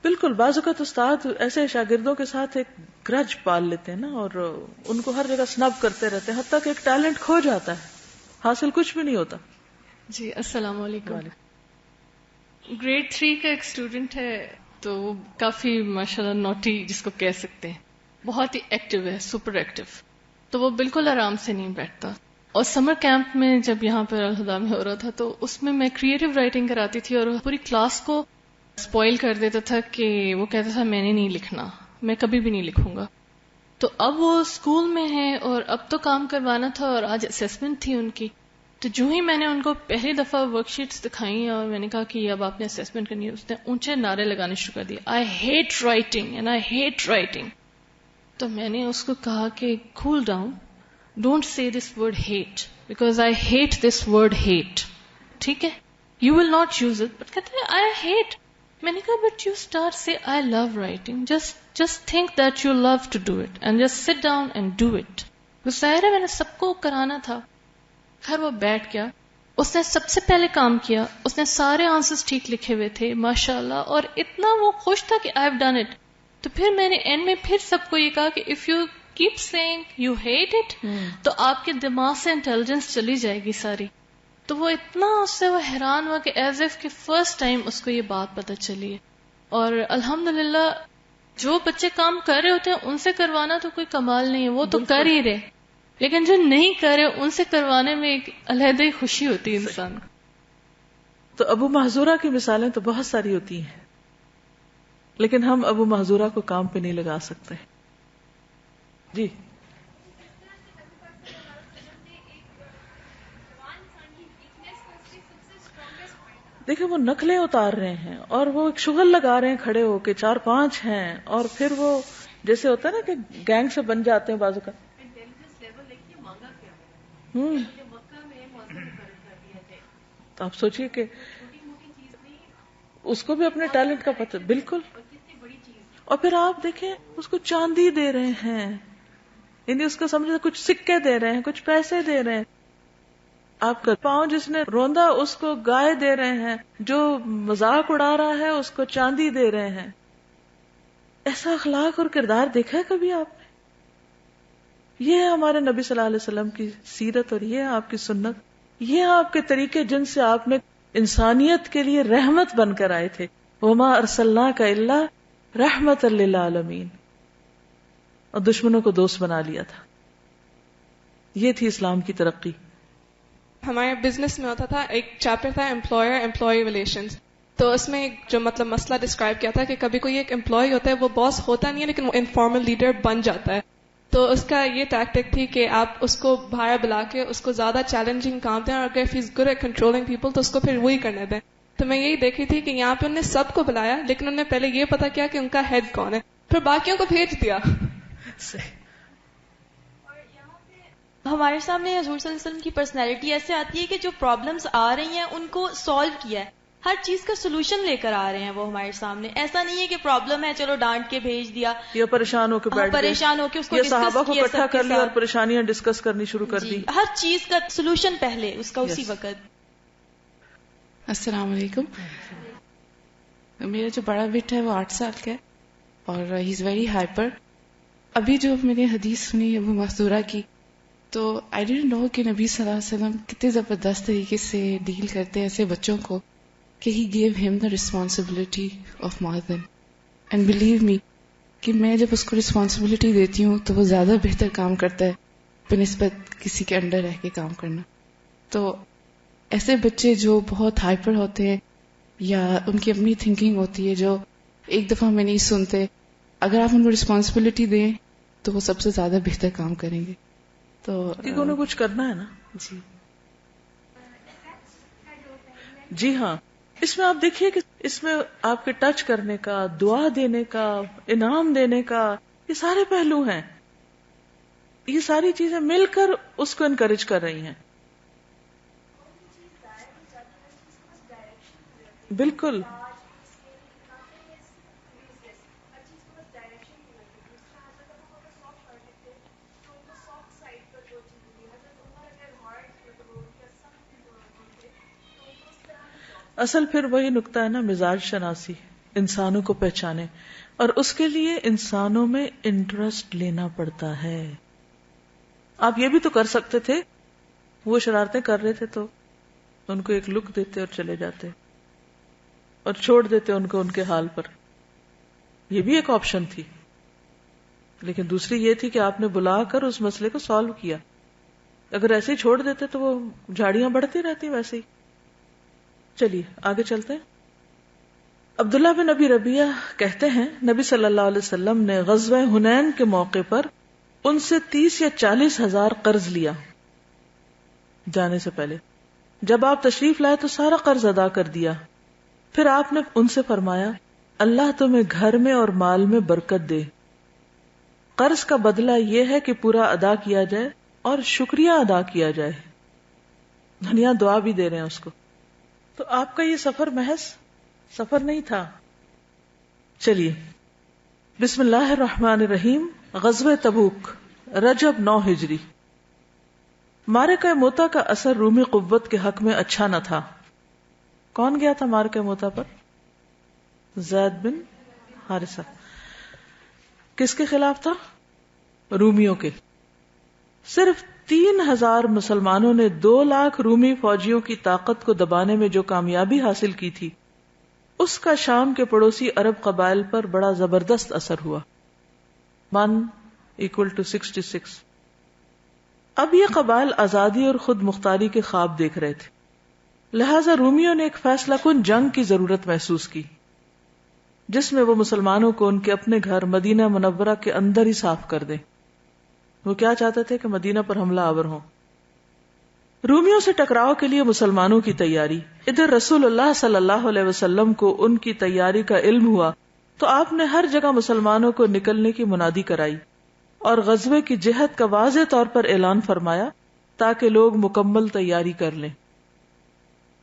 بالکل. بعض اوقات استاد ایسے شاگردوں کے ساتھ ایک گرج پال لیتے ہیں نا، اور ان کو ہر جگہ سنب کرتے رہتے ہیں، حتیٰ کہ ایک ٹیلنٹ کھو جاتا ہے، حاصل کچھ بھی نہیں ہوتا. جی السلام علیکم. گریڈ 3 کا ایک اسٹوڈنٹ ہے، تو وہ کافی ماشاءاللہ نوٹی جس کو کہہ سکتے ہیں، بہت ہی ایکٹیو ہے، سپر ایکٹیو. تو وہ بالکل آرام سے نہیں بیٹھتا. اور سمر کیمپ میں جب یہاں پر الہدا میں ہو رہا تھا تو اس میں کریٹو رائٹنگ کراتی تھی، اور پوری کلاس کو اسپوائل کر دیتا تھا کہ وہ کہتا تھا میں نے نہیں لکھنا، میں کبھی بھی نہیں لکھوں گا. تو اب وہ اسکول میں ہے اور اب تو کام کروانا تھا، اور آج اسیسمنٹ تھی ان کی. تو جو ہی میں نے ان کو پہلی دفعہ ورک شیٹس دکھائیں اور میں نے کہا کہ اب آپ نے اسیسمنٹ کرنی ہے، اس نے اونچے نعرے لگانے شروع کر دیے، I hate writing and I hate writing. تو میں نے اس کو کہا کہ کول down, don't say this word hate because I hate this word hate. ٹھیک ہے، you will not use it. But کہتے ہیں آئی ہیٹ. میں نے کہا بٹ یو اسٹارٹ سے I love writing, just think that you love to do it and just sit down and do it. ظاہر ہے میں نے سب کو کرانا تھا. خیر وہ بیٹھ گیا، اس نے سب سے پہلے کام کیا، اس نے سارے آنسرز ٹھیک لکھے ہوئے تھے ماشاءاللہ، اور اتنا وہ خوش تھا کہ آئی ہیو ڈن اٹ. تو پھر میں نے اینڈ میں پھر سب کو یہ کہا کہ if you keep saying you hate it, تو آپ کے دماغ سے انٹیلیجنس چلی جائے گی ساری. تو وہ اتنا اس سے وہ حیران ہوا کہ ایز اف کہ فرسٹ ٹائم اس کو یہ بات پتہ چلی ہے. اور الحمدللہ جو بچے کام کر رہے ہوتے ہیں ان سے کروانا تو کوئی کمال نہیں ہے، وہ تو کر ہی رہے، لیکن جو نہیں کر رہے ان سے کروانے میں ایک علیحدہ ہی خوشی ہوتی ہے انسان کو. تو ابو محذورہ کی مثالیں تو بہت ساری ہوتی ہیں، لیکن ہم ابو محذورہ کو کام پہ نہیں لگا سکتے. جی دیکھیں وہ نقلیں اتار رہے ہیں اور وہ ایک شغل لگا رہے ہیں کھڑے ہو کے، 4-5 ہیں، اور پھر وہ جیسے ہوتا ہے نا کہ گینگ سے بن جاتے ہیں بازو کا. تو آپ سوچئے کہ اس کو بھی اپنے ٹیلنٹ کا پتہ. بالکل. اور پھر آپ دیکھیں اس کو چاندی دے رہے ہیں، یعنی اس کو سمجھے کچھ سکے دے رہے ہیں، کچھ پیسے دے رہے ہیں. آپ کا پاؤں جس نے روندا اس کو گائے دے رہے ہیں، جو مذاق اڑا رہا ہے اس کو چاندی دے رہے ہیں. ایسا اخلاق اور کردار دیکھا ہے کبھی آپ نے؟ یہ ہے ہمارے نبی صلی اللہ علیہ وسلم کی سیرت، اور یہ ہے آپ کی سنت، یہ ہے آپ کے طریقے جن سے آپ نے انسانیت کے لیے رحمت بن کر آئے تھے. وما ارسلناک الا رحمت للعالمین، اور دشمنوں کو دوست بنا لیا تھا. یہ تھی اسلام کی ترقی. ہمارے بزنس میں ہوتا تھا ایک چیپٹر تھا امپلائر ایمپلائی ریلیشنز. تو اس میں جو مسئلہ ڈسکرائب کیا تھا کہ کبھی کوئی ایک امپلائی ہوتا ہے وہ باس ہوتا نہیں ہے لیکن وہ انفارمل لیڈر بن جاتا ہے. تو اس کا یہ ٹیکٹک تھی کہ آپ اس کو باہر بلا کے اس کو زیادہ چیلنجنگ کام دیں، اور اگر he is good at controlling people تو اس کو پھر وہی کرنے دیں. تو میں یہی دیکھی تھی کہ یہاں پہ انہوں نے سب کو بلایا لیکن انہوں نے پہلے یہ پتا کیا کہ ان کا ہیڈ کون ہے، پھر باقیوں کو بھیج دیا. ہمارے سامنے حضور صلی اللہ علیہ وسلم کی پرسنالٹی ایسے آتی ہے کہ جو پرابلمز آ رہی ہیں ان کو سالو کیا ہے، ہر چیز کا سولوشن لے کر آ رہے ہیں وہ ہمارے سامنے. ایسا نہیں ہے کہ پرابلم ہے چلو ڈانٹ کے بھیج دیا یا پریشان ہو کے بیٹھ گئے، پریشان ہو کے اس کو صحابہ کو اکٹھا کر لیا اور پریشانیاں ڈسکس کرنی شروع کر دی. ہر چیز کا سولوشن پہلے اس کا اسی وقت. السلام علیکم. میرا جو بڑا بیٹا ہے وہ 8 سال کا ہے اور ہی از ویری ہائپر. ابھی جو میں نے حدیث سنی ابو محذورہ کی، تو آئی ڈونٹ نو کہ نبی صلی اللہ علیہ وسلم کتنے زبردست طریقے سے ڈیل کرتے ہیں ایسے بچوں کو کہ ہی گیو ہم the responsibility of mother. And believe me کہ میں جب اس کو رسپانسبلٹی دیتی ہوں تو وہ زیادہ بہتر کام کرتا ہے بنسبت کسی کے انڈر رہ کے کام کرنا. تو ایسے بچے جو بہت ہائپر ہوتے ہیں یا ان کی اپنی تھنکنگ ہوتی ہے جو ایک دفعہ میں نہیں سنتے، اگر آپ ان کو رسپانسبلٹی دیں تو وہ سب سے زیادہ بہتر کام کریں گے. تو کیونکہ انہیں کچھ کرنا ہے نا. جی جی ہاں، اس میں آپ دیکھیے کہ اس میں آپ کے ٹچ کرنے کا، دعا دینے کا، انعام دینے کا، یہ سارے پہلو ہیں. یہ ساری چیزیں مل کر اس کو انکریج کر رہی ہیں. بالکل اصل پھر وہی نقطہ ہے نا، مزاج شناسی، انسانوں کو پہچانے، اور اس کے لیے انسانوں میں انٹرسٹ لینا پڑتا ہے. آپ یہ بھی تو کر سکتے تھے، وہ شرارتیں کر رہے تھے تو ان کو ایک لک دیتے اور چلے جاتے اور چھوڑ دیتے ان کو ان کے حال پر. یہ بھی ایک آپشن تھی. لیکن دوسری یہ تھی کہ آپ نے بلا کر اس مسئلے کو سالو کیا. اگر ایسے ہی چھوڑ دیتے تو وہ جھاڑیاں بڑھتی رہتی ویسے ہی. چلیے آگے چلتے ہیں. عبداللہ بن ابی ربیعہ کہتے ہیں نبی صلی اللہ علیہ وسلم نے غزوہ حنین کے موقع پر ان سے 30 یا 40 ہزار قرض لیا جانے سے پہلے. جب آپ تشریف لائے تو سارا قرض ادا کر دیا. پھر آپ نے ان سے فرمایا اللہ تمہیں گھر میں اور مال میں برکت دے. قرض کا بدلہ یہ ہے کہ پورا ادا کیا جائے اور شکریہ ادا کیا جائے. دنیا دعا بھی دے رہے ہیں اس کو. تو آپ کا یہ سفر محض سفر نہیں تھا. چلیے بسم اللہ الرحمن الرحیم. غزوہ تبوک رجب 9 ہجری. معرکہ موتا کا اثر رومی قوت کے حق میں اچھا نہ تھا. کون گیا تھا معرکہ موتا پر؟ زید بن حارثہ. کس کے خلاف تھا؟ رومیوں کے. صرف 3000 مسلمانوں نے 2 لاکھ رومی فوجیوں کی طاقت کو دبانے میں جو کامیابی حاصل کی تھی اس کا شام کے پڑوسی عرب قبائل پر بڑا زبردست اثر ہوا. 1=66. اب یہ قبائل آزادی اور خود مختاری کے خواب دیکھ رہے تھے. لہذا رومیوں نے ایک فیصلہ کن جنگ کی ضرورت محسوس کی جس میں وہ مسلمانوں کو ان کے اپنے گھر مدینہ منورہ کے اندر ہی صاف کر دیں. وہ کیا چاہتے تھے کہ مدینہ پر حملہ آور ہوں. رومیوں سے ٹکراؤ کے لیے مسلمانوں کی تیاری. ادھر رسول اللہ صلی اللہ علیہ وسلم کو ان کی تیاری کا علم ہوا تو آپ نے ہر جگہ مسلمانوں کو نکلنے کی منادی کرائی اور غزوے کی جہت کا واضح طور پر اعلان فرمایا تاکہ لوگ مکمل تیاری کر لیں،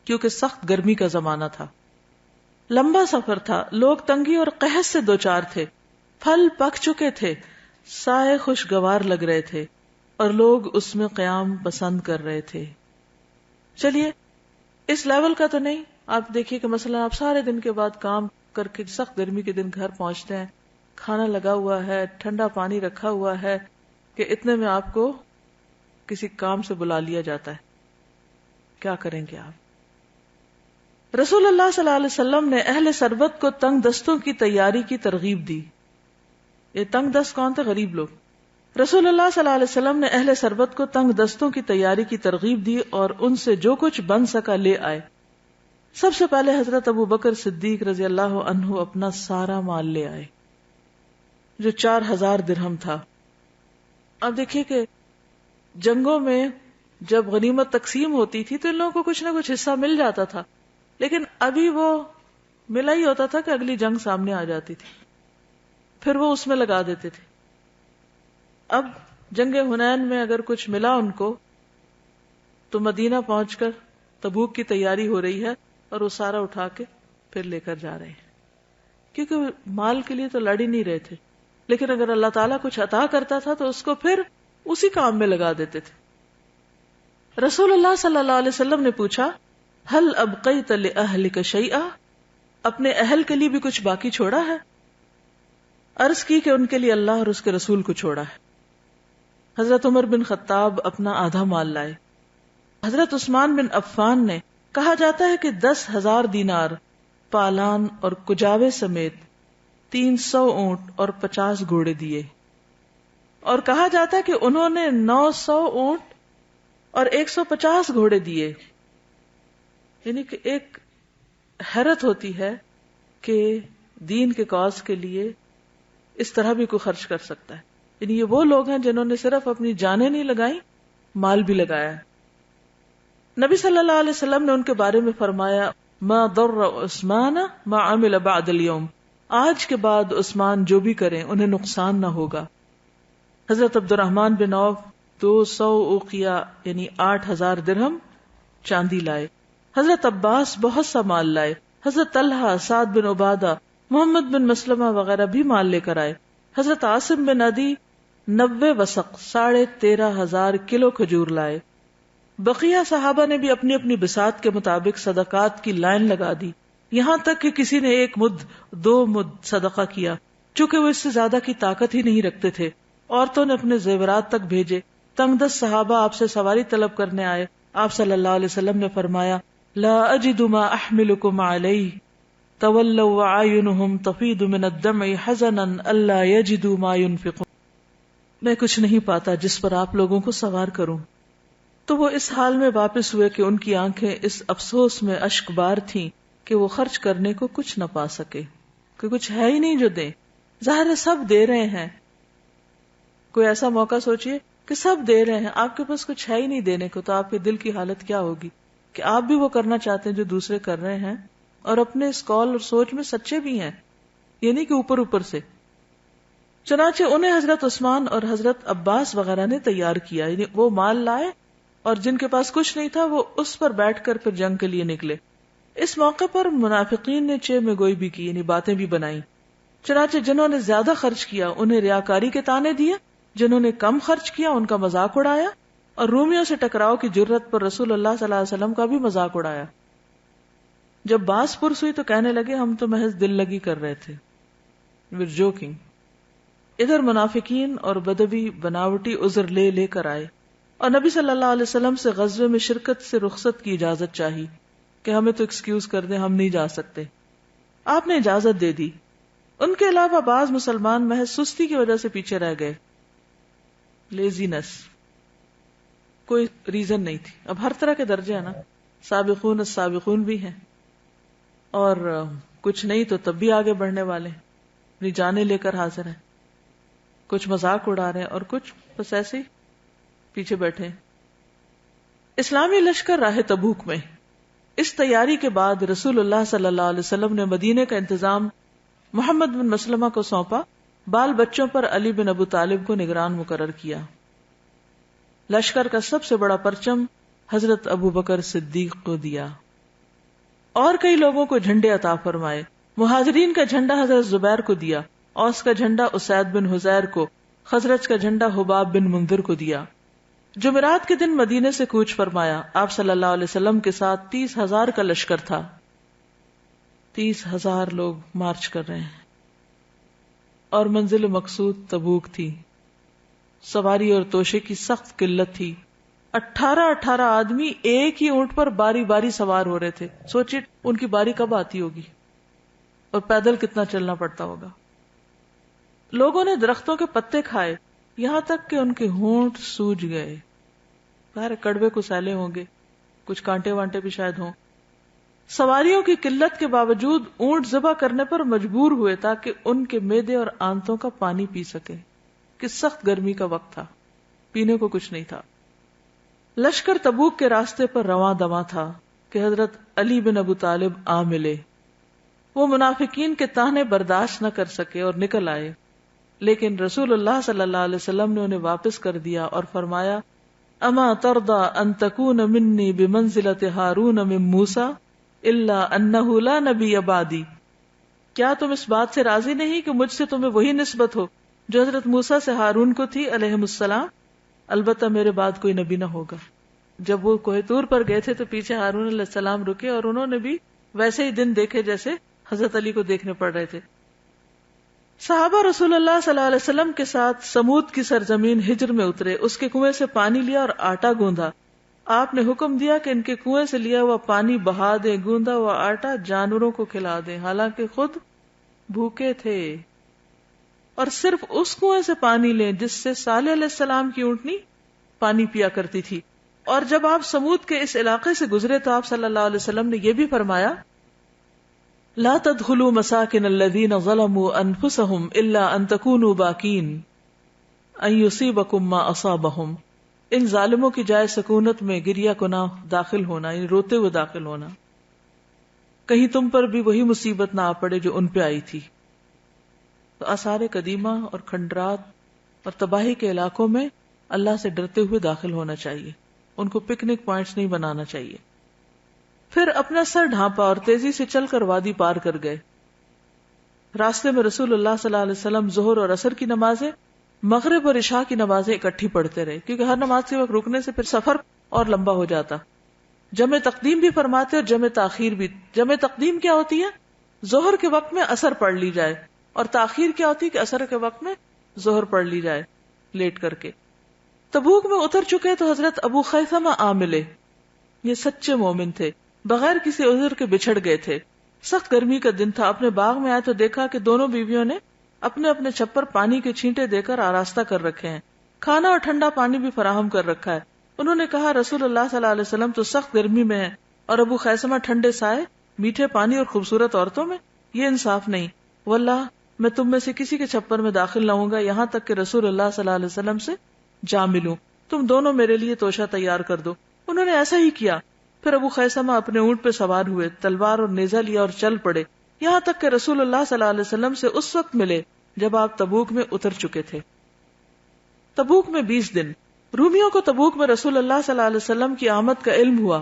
کیونکہ سخت گرمی کا زمانہ تھا. لمبا سفر تھا، لوگ تنگی اور قحط سے دوچار تھے، پھل پک چکے تھے، سائے خوشگوار لگ رہے تھے اور لوگ اس میں قیام پسند کر رہے تھے. چلیے اس لیول کا تو نہیں. آپ دیکھیے کہ مثلا آپ سارے دن کے بعد کام کر کے سخت گرمی کے دن گھر پہنچتے ہیں، کھانا لگا ہوا ہے، ٹھنڈا پانی رکھا ہوا ہے کہ اتنے میں آپ کو کسی کام سے بلا لیا جاتا ہے. کیا کریں گے آپ؟ رسول اللہ صلی اللہ علیہ وسلم نے اہل سربت کو تنگ دستوں کی تیاری کی ترغیب دی. یہ تنگ دست کون تھے؟ غریب لوگ. رسول اللہ صلی اللہ علیہ وسلم نے اہل سربت کو تنگ دستوں کی تیاری کی ترغیب دی اور ان سے جو کچھ بن سکا لے آئے. سب سے پہلے حضرت ابو بکر صدیق رضی اللہ عنہ اپنا سارا مال لے آئے جو 4000 درہم تھا. اب دیکھیے کہ جنگوں میں جب غنیمت تقسیم ہوتی تھی تو ان لوگوں کو کچھ نہ کچھ حصہ مل جاتا تھا، لیکن ابھی وہ ملا ہی ہوتا تھا کہ اگلی جنگ سامنے آ جاتی تھی، پھر وہ اس میں لگا دیتے تھے. اب جنگ حنین میں اگر کچھ ملا ان کو تو مدینہ پہنچ کر تبوک کی تیاری ہو رہی ہے اور وہ سارا اٹھا کے پھر لے کر جا رہے ہیں، کیونکہ مال کے لیے تو لڑ ہی نہیں رہے تھے. لیکن اگر اللہ تعالیٰ کچھ عطا کرتا تھا تو اس کو پھر اسی کام میں لگا دیتے تھے. رسول اللہ صلی اللہ علیہ وسلم نے پوچھا ہل ابقیت لأہلک شیئا، اپنے اہل کے لیے بھی کچھ باقی چھوڑا ہے؟ عرض کی کہ ان کے لیے اللہ اور اس کے رسول کو چھوڑا ہے. حضرت عمر بن خطاب اپنا آدھا مال لائے. حضرت عثمان بن عفان نے، کہا جاتا ہے کہ 10,000 دینار، پالان اور کجاوے سمیت 300 اونٹ اور 50 گھوڑے دیے، اور کہا جاتا ہے کہ انہوں نے 900 اونٹ اور 150 گھوڑے دیے. یعنی کہ ایک حیرت ہوتی ہے کہ دین کے کاز کے لیے اس طرح بھی کوئی خرچ کر سکتا ہے. یعنی یہ وہ لوگ ہیں جنہوں نے صرف اپنی جانیں نہیں لگائیں، مال بھی لگایا ہے. نبی صلی اللہ علیہ وسلم نے ان کے بارے میں فرمایا ما ضر عثمان ما عمل بعد اليوم، آج کے بعد عثمان جو بھی کریں انہیں نقصان نہ ہوگا. حضرت عبد الرحمن بن عوف 200 اوقیہ یعنی 8000 درہم چاندی لائے. حضرت عباس بہت سا مال لائے. حضرت طلحہ، سعد بن عبادہ، محمد بن مسلمہ وغیرہ بھی مال لے کر آئے. حضرت عاصم بن عدی 90 وسق 13,500 کلو کھجور لائے. بقیہ صحابہ نے بھی اپنی اپنی بساط کے مطابق صدقات کی لائن لگا دی، یہاں تک کہ کسی نے 1 مد 2 مد صدقہ کیا، چونکہ وہ اس سے زیادہ کی طاقت ہی نہیں رکھتے تھے. عورتوں نے اپنے زیورات تک بھیجے. تنگ دست صحابہ آپ سے سواری طلب کرنے آئے. آپ صلی اللہ علیہ وسلم نے فرمایا لا اجد ما احملکم علیہ تولوا وعینہم تفیض من الدمع حزنا الا یجدوا ما ينفقون، میں کچھ نہیں پاتا جس پر آپ لوگوں کو سوار کروں. تو وہ اس حال میں واپس ہوئے کہ ان کی آنکھیں اس افسوس میں اشک بار تھیں کہ وہ خرچ کرنے کو کچھ نہ پا سکے، کہ کچھ ہے ہی نہیں جو دیں. ظاہر ہے سب دے رہے ہیں، کوئی ایسا موقع سوچئے کہ سب دے رہے ہیں، آپ کے پاس کچھ ہے ہی نہیں دینے کو، تو آپ کے دل کی حالت کیا ہوگی کہ آپ بھی وہ کرنا چاہتے ہیں جو دوسرے کر رہے ہیں، اور اپنے اس قول اور سوچ میں سچے بھی ہیں، یہ نہیں کہ اوپر اوپر سے. چنانچہ انہیں حضرت عثمان اور حضرت عباس وغیرہ نے تیار کیا، یعنی وہ مال لائے اور جن کے پاس کچھ نہیں تھا وہ اس پر بیٹھ کر پھر جنگ کے لیے نکلے. اس موقع پر منافقین نے چہ میں گوئی بھی کی، یعنی باتیں بھی بنائیں. چنانچہ جنہوں نے زیادہ خرچ کیا انہیں ریاکاری کے طعنے دیے، جنہوں نے کم خرچ کیا ان کا مذاق اڑایا، اور رومیوں سے ٹکراؤ کی جرت پر رسول اللہ صلی اللہ علیہ وسلم کا بھی مذاق اڑایا. جب باس پرس ہوئی تو کہنے لگے ہم تو محض دل لگی کر رہے تھے، جوکنگ. ادھر منافقین اور بدوی بناوٹی عذر لے لے کر آئے اور نبی صلی اللہ علیہ وسلم سے غزوے میں شرکت سے رخصت کی اجازت چاہی کہ ہمیں تو ایکسکیوز کر دیں، ہم نہیں جا سکتے. آپ نے اجازت دے دی. ان کے علاوہ بعض مسلمان محض سستی کی وجہ سے پیچھے رہ گئے، لیزینس، کوئی ریزن نہیں تھی. اب ہر طرح کے درجے ہیں نا، سابقون السابقون بھی ہیں، اور کچھ نہیں تو تب بھی آگے بڑھنے والے ہیں، اپنی جانیں لے کر حاضر ہیں. کچھ مذاق اڑا رہے ہیں اور کچھ بس ایسے ہی پیچھے بیٹھے. اسلامی لشکر راہ تبوک میں اس تیاری کے بعد رسول اللہ صلی اللہ علیہ وسلم نے مدینے کا انتظام محمد بن مسلمہ کو سونپا. بال بچوں پر علی بن ابو طالب کو نگران مقرر کیا. لشکر کا سب سے بڑا پرچم حضرت ابو بکر صدیق کو دیا، اور کئی لوگوں کو جھنڈے عطا فرمائے. مہاجرین کا جھنڈا حضرت زبیر کو دیا، اوس کا جھنڈا اسید بن حزیر کو، خزرج کا جھنڈا حباب بن منذر کو دیا. جمعرات کے دن مدینے سے کوچ فرمایا. آپ صلی اللہ علیہ وسلم کے ساتھ 30,000 کا لشکر تھا. 30,000 لوگ مارچ کر رہے ہیں، اور منزل مقصود تبوک تھی. سواری اور توشے کی سخت قلت تھی. 18 آدمی ایک ہی اونٹ پر باری باری سوار ہو رہے تھے. سوچئے ان کی باری کب آتی ہوگی، اور پیدل کتنا چلنا پڑتا ہوگا. لوگوں نے درختوں کے پتے کھائے یہاں تک کہ ان کے ہونٹ سوج گئے. ظاہر کڑوے کو سیلے ہوں گے، کچھ کانٹے وانٹے بھی شاید ہوں. سواریوں کی قلت کے باوجود اونٹ ذبح کرنے پر مجبور ہوئے تاکہ ان کے معدے اور آنتوں کا پانی پی سکے، کہ سخت گرمی کا وقت تھا، پینے کو کچھ نہیں تھا. لشکر تبوک کے راستے پر رواں دواں تھا کہ حضرت علی بن ابو طالب آ ملے. وہ منافقین کے طعنے برداشت نہ کر سکے اور نکل آئے، لیکن رسول اللہ صلی اللہ علیہ وسلم نے انہیں واپس کر دیا اور فرمایا اما ترضى ان تكون مني بمنزلة هارون من موسى الا انه لا نبي بعدي، کیا تم اس بات سے راضی نہیں کہ مجھ سے تمہیں وہی نسبت ہو جو حضرت موسیٰ سے ہارون کو تھی علیہم السلام، البتہ میرے بعد کوئی نبی نہ ہوگا. جب وہ کوہ طور پر گئے تھے تو پیچھے ہارون علیہ السلام رکے، اور انہوں نے بھی ویسے ہی دن دیکھے جیسے حضرت علی کو دیکھنے پڑ رہے تھے. صحابہ رسول اللہ صلی اللہ علیہ وسلم کے ساتھ سمود کی سرزمین ہجر میں اترے. اس کے کنویں سے پانی لیا اور آٹا گوندا. آپ نے حکم دیا کہ ان کے کنویں سے لیا ہوا پانی بہا دیں، گوندا ہوا آٹا جانوروں کو کھلا دیں، حالانکہ خود بھوکے تھے، اور صرف اس کنویں سے پانی لیں جس سے صالح علیہ السلام کی اونٹنی پانی پیا کرتی تھی. اور جب آپ سمود کے اس علاقے سے گزرے تو آپ صلی اللہ علیہ وسلم نے یہ بھی فرمایا لا تدخلوا مساکن الذین ظلموا انفسهم الا ان تکونوا باکین ان یصیبکم ما اصابہم. ان ظالموں کی جائے سکونت میں گریہ کناہ داخل ہونا، یعنی روتے ہوئے داخل ہونا، کہیں تم پر بھی وہی مصیبت نہ آ پڑے جو ان پہ آئی تھی. تو آثار قدیمہ اور کھنڈرات اور تباہی کے علاقوں میں اللہ سے ڈرتے ہوئے داخل ہونا چاہیے، ان کو پکنک پوائنٹس نہیں بنانا چاہیے. پھر اپنا سر ڈھانپا اور تیزی سے چل کر وادی پار کر گئے. راستے میں رسول اللہ صلی اللہ علیہ وسلم ظہر اور عصر کی نمازیں، مغرب اور عشاء کی نمازیں اکٹھی پڑھتے رہے، کیونکہ ہر نماز کے وقت رکنے سے پھر سفر اور لمبا ہو جاتا. جمع تقدیم بھی فرماتے اور جمع تاخیر بھی. جمع تقدیم کیا ہوتی ہے؟ ظہر کے وقت میں عصر پڑھ لی جائے، اور تاخیر کیا ہوتی ہے کہ عصر کے وقت میں ظہر پڑھ لی جائے لیٹ کر کے. تبوک میں اتر چکے تو حضرت ابو خیثمہ آ ملے. یہ سچے مومن تھے، بغیر کسی عذر کے بچھڑ گئے تھے. سخت گرمی کا دن تھا. اپنے باغ میں آئے تو دیکھا کہ دونوں بیویوں نے اپنے اپنے چھپر پانی کے چھینٹے دے کر آراستہ کر رکھے ہیں، کھانا اور ٹھنڈا پانی بھی فراہم کر رکھا ہے. انہوں نے کہا رسول اللہ صلی اللہ علیہ وسلم تو سخت گرمی میں ہے اور ابو خیثمہ ٹھنڈے سائے، میٹھے پانی اور خوبصورت عورتوں میں. یہ انصاف نہیں. واللہ میں تم میں سے کسی کے چھپر میں داخل نہ ہوں گا یہاں تک کہ رسول اللہ صلی اللہ علیہ وسلم سے جا ملوں. تم دونوں میرے لیے توشہ تیار کر دو. انہوں نے ایسا ہی کیا. پھر ابو خیثمہ اپنے اونٹ پہ سوار ہوئے، تلوار اور نیزہ لیا اور چل پڑے، یہاں تک کہ رسول اللہ صلی اللہ علیہ وسلم سے اس وقت ملے جب آپ تبوک میں اتر چکے تھے. تبوک میں 20 دن. رومیوں کو تبوک میں رسول اللہ صلی اللہ علیہ وسلم کی آمد کا علم ہوا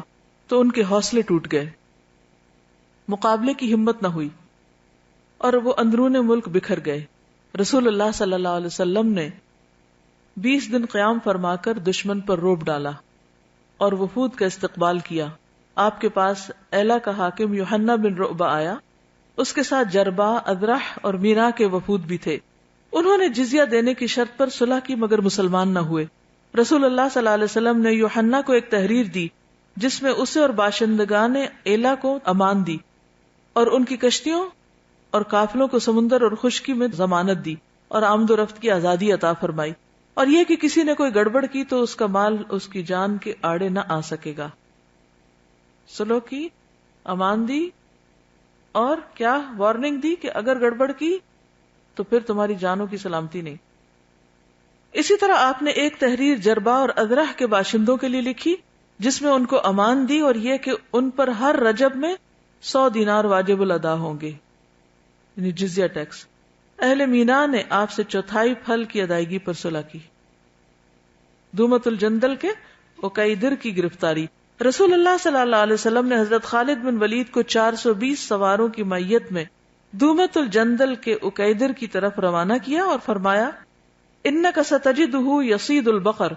تو ان کے حوصلے ٹوٹ گئے، مقابلے کی ہمت نہ ہوئی اور وہ اندرون ملک بکھر گئے. رسول اللہ صلی اللہ علیہ وسلم نے 20 دن قیام فرما کر دشمن پر روب ڈالا اور وفود کا استقبال کیا. آپ کے پاس ایلا کا حاکم یوحنا بن رعبہ آیا، اس کے ساتھ جربا، ادرح اور مینا کے وفود بھی تھے. انہوں نے جزیہ دینے کی شرط پر صلح کی مگر مسلمان نہ ہوئے. رسول اللہ صلی اللہ علیہ وسلم نے یوحنا کو ایک تحریر دی جس میں اسے اور باشندگان ایلا کو امان دی اور ان کی کشتیوں اور قافلوں کو سمندر اور خشکی میں ضمانت دی اور آمد و رفت کی آزادی عطا فرمائی، اور یہ کہ کسی نے کوئی گڑبڑ کی تو اس کا مال اس کی جان کے آڑے نہ آ سکے گا. صلح کی، امان دی، اور کیا وارننگ دی کہ اگر گڑبڑ کی تو پھر تمہاری جانوں کی سلامتی نہیں. اسی طرح آپ نے ایک تحریر جربا اور ادرح کے باشندوں کے لیے لکھی جس میں ان کو امان دی اور یہ کہ ان پر ہر رجب میں 100 دینار واجب الادا ہوں گے، یعنی جزیہ ٹیکس. اہل مینا نے آپ سے 1/4 پھل کی ادائیگی پر صلح کی. دومت الجندل کے عقیدر کی گرفتاری. رسول اللہ صلی اللہ علیہ وسلم نے حضرت خالد بن ولید کو 420 سواروں کی میت میں دومت الجندل کے عقیدر کی طرف روانہ کیا اور فرمایا انک ستجدہ یصید البقر،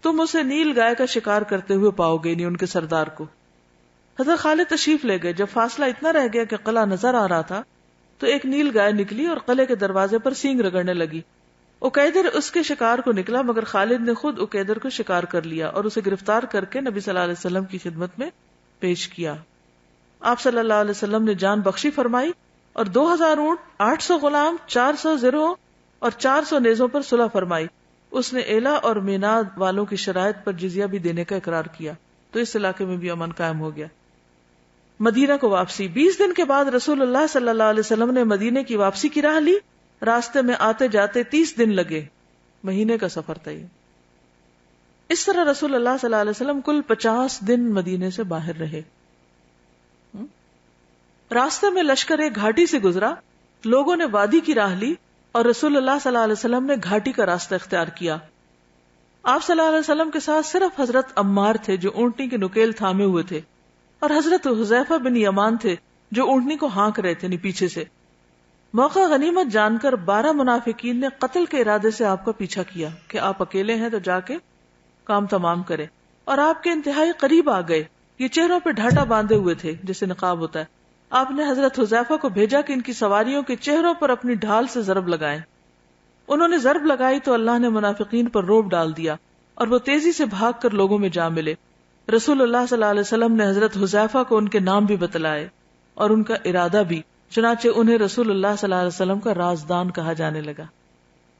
تم اسے نیل گائے کا شکار کرتے ہوئے پاؤ گے، نہیں ان کے سردار کو. حضرت خالد تشریف لے گئے. جب فاصلہ اتنا رہ گیا کہ قلعہ نظر آ رہا تھا تو ایک نیل گائے نکلی اور قلعے کے دروازے پر سینگ رگڑنے لگی. عقیدر اس کے شکار کو نکلا مگر خالد نے خود عقیدر کو شکار کر لیا اور اسے گرفتار کر کے نبی صلی اللہ علیہ وسلم کی خدمت میں پیش کیا. آپ صلی اللہ علیہ وسلم نے جان بخشی فرمائی اور 2000 اونٹ، 800 غلام، 400 زرہوں اور 400 نیزوں پر صلح فرمائی. اس نے ایلا اور میناد والوں کی شرائط پر جزیہ بھی دینے کا اقرار کیا تو اس علاقے میں بھی امن قائم ہو گیا. مدینہ کو واپسی. 20 دن کے بعد رسول اللہ صلی اللہ علیہ وسلم نے مدینے کی واپسی کی راہ لی. راستے میں آتے جاتے 30 دن لگے، مہینے کا سفر تھا یہ. اس طرح رسول اللہ صلی اللہ علیہ وسلم کل 50 دن مدینے سے باہر رہے. راستے میں لشکر ایک گھاٹی سے گزرا، لوگوں نے وادی کی راہ لی اور رسول اللہ صلی اللہ علیہ وسلم نے گھاٹی کا راستہ اختیار کیا. آپ صلی اللہ علیہ وسلم کے ساتھ صرف حضرت عمار تھے جو اونٹنی کے نکیل تھامے ہوئے تھے، اور حضرت حذیفہ بن یمان تھے جو اونٹنی کو ہانک رہے تھے پیچھے سے. موقع غنیمت جان کر 12 منافقین نے قتل کے ارادے سے آپ کا پیچھا کیا کہ آپ اکیلے ہیں تو جا کے کام تمام کریں، اور آپ کے انتہائی قریب آ گئے. یہ چہروں پہ ڈھاٹا باندھے ہوئے تھے جیسے نقاب ہوتا ہے. آپ نے حضرت حذیفہ کو بھیجا کہ ان کی سواریوں کے چہروں پر اپنی ڈھال سے ضرب لگائیں. انہوں نے ضرب لگائی تو اللہ نے منافقین پر روب ڈال دیا اور وہ تیزی سے بھاگ کر لوگوں میں جا ملے. رسول اللہ صلی اللہ علیہ وسلم نے حضرت حذیفہ کو ان کے نام بھی بتلائے اور ان کا ارادہ بھی چنانچہ انہیں رسول اللہ صلی اللہ علیہ وسلم کا رازدان کہا جانے لگا.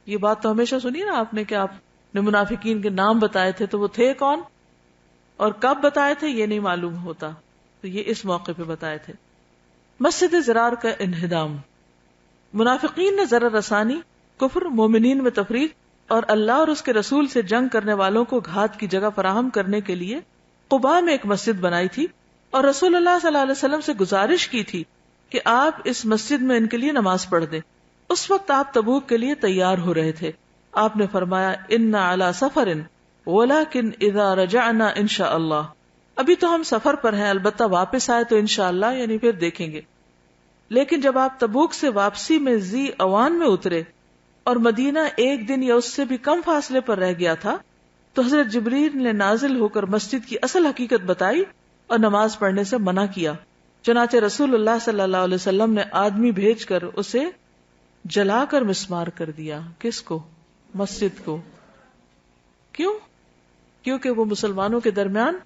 یہ بات تو ہمیشہ سنی نا آپ نے کہ آپ نے منافقین کے نام بتائے تھے تو وہ تھے کون اور کب بتائے تھے یہ نہیں معلوم ہوتا، تو یہ اس موقع پہ بتائے تھے. مسجد ضرار کا انہدام. منافقین نے ضرر رسانی، کفر، مومنین میں تفریق اور اللہ اور اس کے رسول سے جنگ کرنے والوں کو گھات کی جگہ فراہم کرنے کے لیے قباء میں ایک مسجد بنائی تھی اور رسول اللہ صلی اللہ علیہ وسلم سے گزارش کی تھی کہ آپ اس مسجد میں ان کے لیے نماز پڑھ دیں. اس وقت آپ تبوک کے لیے تیار ہو رہے تھے. آپ نے فرمایا ان علی سفر ولکن اذا رجعنا انشاء اللہ، ابھی تو ہم سفر پر ہیں، البتہ واپس آئے تو انشاءاللہ یعنی پھر دیکھیں گے. لیکن جب آپ تبوک سے واپسی میں ذی اوان میں اترے اور مدینہ ایک دن یا اس سے بھی کم فاصلے پر رہ گیا تھا تو حضرت جبریل نے نازل ہو کر مسجد کی اصل حقیقت بتائی اور نماز پڑھنے سے منع کیا. چنانچہ رسول اللہ صلی اللہ علیہ وسلم نے آدمی بھیج کر اسے جلا کر مسمار کر دیا. کس کو؟ مسجد کو. کیوں؟ کیونکہ وہ مسلمانوں کے درمیان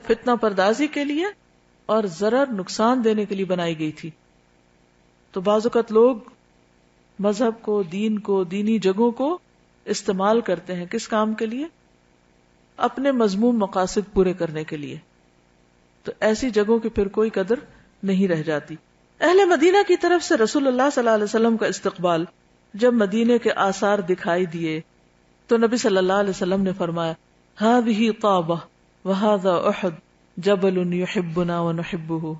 فتنہ پردازی کے لیے اور ضرر نقصان دینے کے لیے بنائی گئی تھی. تو بعض اوقات لوگ مذہب کو، دین کو، دینی جگہوں کو استعمال کرتے ہیں کس کام کے لیے؟ اپنے مذموم مقاصد پورے کرنے کے لیے. تو ایسی جگہوں کی پھر کوئی قدر نہیں رہ جاتی. اہل مدینہ کی طرف سے رسول اللہ صلی اللہ علیہ وسلم کا استقبال جب مدینے کے آثار دکھائی دیے تو نبی صلی اللہ علیہ وسلم نے فرمایا ہذہ طابہ وہذا احد جبل یحبنا ونحبہ.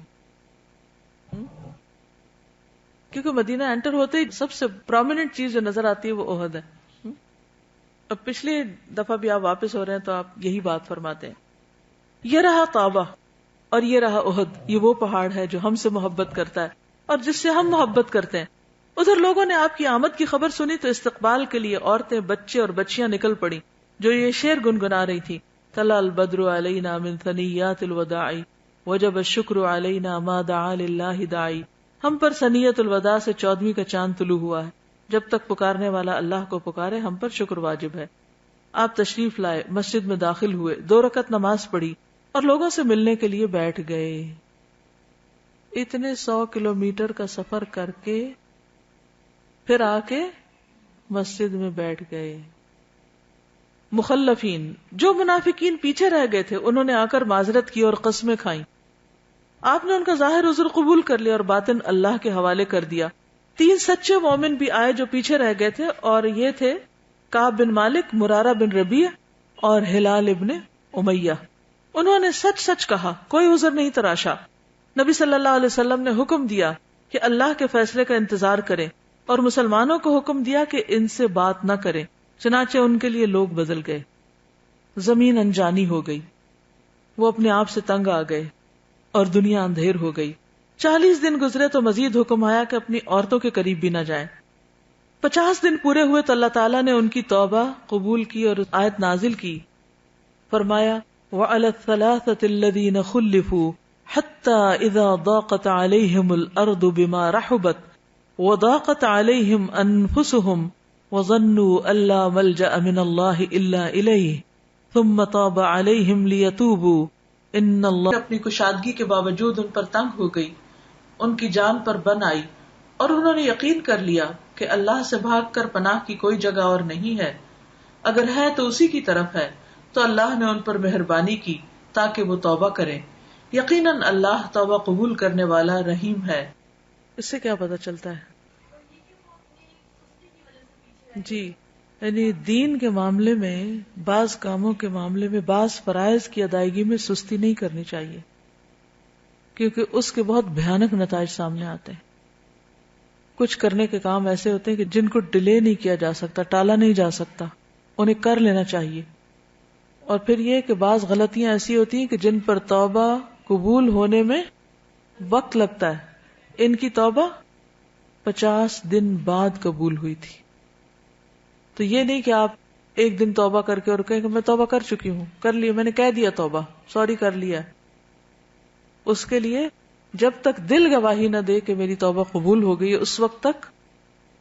کیونکہ مدینہ انٹر ہوتے ہی سب سے پرومیننٹ چیز جو نظر آتی ہے وہ احد ہے. اب پچھلی دفعہ بھی آپ واپس ہو رہے ہیں تو آپ یہی بات فرماتے ہیں. یہ رہا طابہ اور یہ رہا احد، یہ وہ پہاڑ ہے جو ہم سے محبت کرتا ہے اور جس سے ہم محبت کرتے ہیں. ادھر لوگوں نے آپ کی آمد کی خبر سنی تو استقبال کے لیے عورتیں، بچے اور بچیاں نکل پڑی جو یہ شعر گنگنا رہی تھی. طلع البدر علینا من ثنیات الوداع وجب الشکر علینا ما دعا للہ داعی. ہم پر ثنیت الوداع سے 14ویں کا چاند طلوع ہوا ہے، جب تک پکارنے والا اللہ کو پکارے ہم پر شکر واجب ہے. آپ تشریف لائے، مسجد میں داخل ہوئے، 2 رکعت نماز پڑھی اور لوگوں سے ملنے کے لیے بیٹھ گئے. اتنے 100 کلومیٹر کا سفر کر کے پھر آ کے مسجد میں بیٹھ گئے. مخلفین، جو منافقین پیچھے رہ گئے تھے، انہوں نے آ کر معذرت کی اور قسمیں کھائیں. آپ نے ان کا ظاہر عذر قبول کر لیا اور باطن اللہ کے حوالے کر دیا. 3 سچے مومن بھی آئے جو پیچھے رہ گئے تھے اور یہ تھے کعب بن مالک، مرارہ بن ربیع اور ہلال ابن امیہ. انہوں نے سچ سچ کہا، کوئی عذر نہیں تراشا. نبی صلی اللہ علیہ وسلم نے حکم دیا کہ اللہ کے فیصلے کا انتظار کریں اور مسلمانوں کو حکم دیا کہ ان سے بات نہ کریں. چنانچہ ان کے لیے لوگ بدل گئے. زمین انجانی ہو گئی، وہ اپنے آپ سے تنگ آ گئے اور دنیا اندھیر ہو گئی. 40 دن گزرے تو مزید حکم آیا کہ اپنی عورتوں کے قریب بھی نہ جائیں. 50 دن پورے ہوئے تو اللہ تعالیٰ نے ان کی توبہ قبول کی اور آیت نازل کی. فرمایا وَعَلَى الثَّلَاثَةِ الَّذِينَ خُلِّفُوا حَتَّى إِذَا ضَاقَتْ عَلَيْهِمُ الْأَرْضُ بِمَا رَحُبَتْ وَضَاقَتْ عَلَيْهِمْ أَنفُسُهُمْ وَظَنُّوا أَن لَّا مَلْجَأَ مِنَ اللَّهِ إِلَّا إِلَيْهِ ثُمَّ طَابَ عَلَيْهِمْ لِيَتُوبُوا إِنَّ اللَّهَ. اپنی کشادگی کے باوجود ان پر تنگ ہو گئی، ان کی جان پر بن آئی اور انہوں نے یقین کر لیا کہ اللہ سے بھاگ کر پناہ کی کوئی جگہ اور نہیں ہے، اگر ہے تو اسی کی طرف ہے. تو اللہ نے ان پر مہربانی کی تاکہ وہ توبہ کریں. یقیناً اللہ توبہ قبول کرنے والا رحیم ہے. اس سے کیا پتہ چلتا ہے؟ جی، یعنی دین کے معاملے میں، بعض کاموں کے معاملے میں، بعض فرائض کی ادائیگی میں سستی نہیں کرنی چاہیے، کیونکہ اس کے بہت بھیانک نتائج سامنے آتے ہیں. کچھ کرنے کے کام ایسے ہوتے ہیں کہ جن کو ڈیلے نہیں کیا جا سکتا، ٹالا نہیں جا سکتا، انہیں کر لینا چاہیے. اور پھر یہ کہ بعض غلطیاں ایسی ہوتی ہیں کہ جن پر توبہ قبول ہونے میں وقت لگتا ہے. ان کی توبہ 50 دن بعد قبول ہوئی تھی. تو یہ نہیں کہ آپ ایک دن توبہ کر کے اور کہیں کہ میں توبہ کر چکی ہوں، کر لیا، میں نے کہہ دیا توبہ، سوری کر لیا. اس کے لیے جب تک دل گواہی نہ دے کہ میری توبہ قبول ہو گئی، اس وقت تک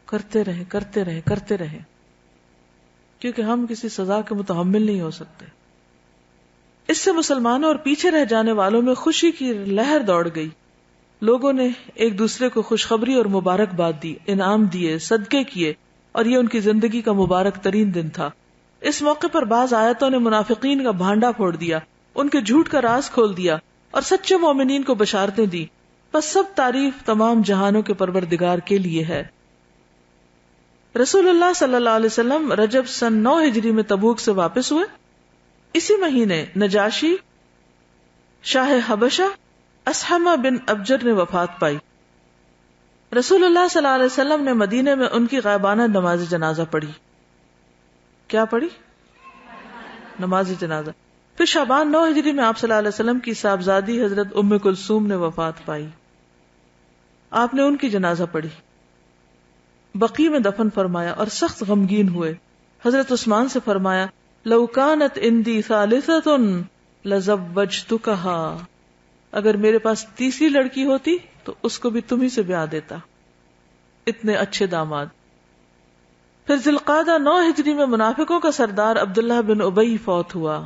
کرتے رہے کرتے رہے کرتے رہے، کیونکہ ہم کسی سزا کے متحمل نہیں ہو سکتے. اس سے مسلمانوں اور پیچھے رہ جانے والوں میں خوشی کی لہر دوڑ گئی. لوگوں نے ایک دوسرے کو خوشخبری اور مبارکباد دی، انعام دیے، صدقے کیے، اور یہ ان کی زندگی کا مبارک ترین دن تھا۔ اس موقع پر بعض آیتوں نے منافقین کا بھانڈا پھوڑ دیا، ان کے جھوٹ کا راز کھول دیا اور سچے مومنین کو بشارتیں دی۔ بس سب تعریف تمام جہانوں کے پروردگار کے لیے ہے۔ رسول اللہ صلی اللہ علیہ وسلم رجب سن 9 ہجری میں تبوک سے واپس ہوئے۔ اسی مہینے نجاشی شاہ حبشہ اسحمہ بن ابجر نے وفات پائی۔ رسول اللہ صلی اللہ علیہ وسلم نے مدینے میں ان کی غائبانہ نماز جنازہ پڑھی۔ کیا پڑھی؟ نماز جنازہ۔ پھر شعبان 9 ہجری میں آپ صلی اللہ علیہ وسلم کی صاحبزادی حضرت ام کلثوم نے وفات پائی، آپ نے ان کی جنازہ پڑھی، بقیع میں دفن فرمایا اور سخت غمگین ہوئے۔ حضرت عثمان سے فرمایا لو کانت عندی ثالثۃ لزوجتکھا، اگر میرے پاس تیسری لڑکی ہوتی تو اس کو بھی تم ہی سے بیاہ دیتا، اتنے اچھے داماد۔ پھر ذوالقعدہ 9 ہجری میں منافقوں کا سردار عبداللہ بن ابی فوت ہوا۔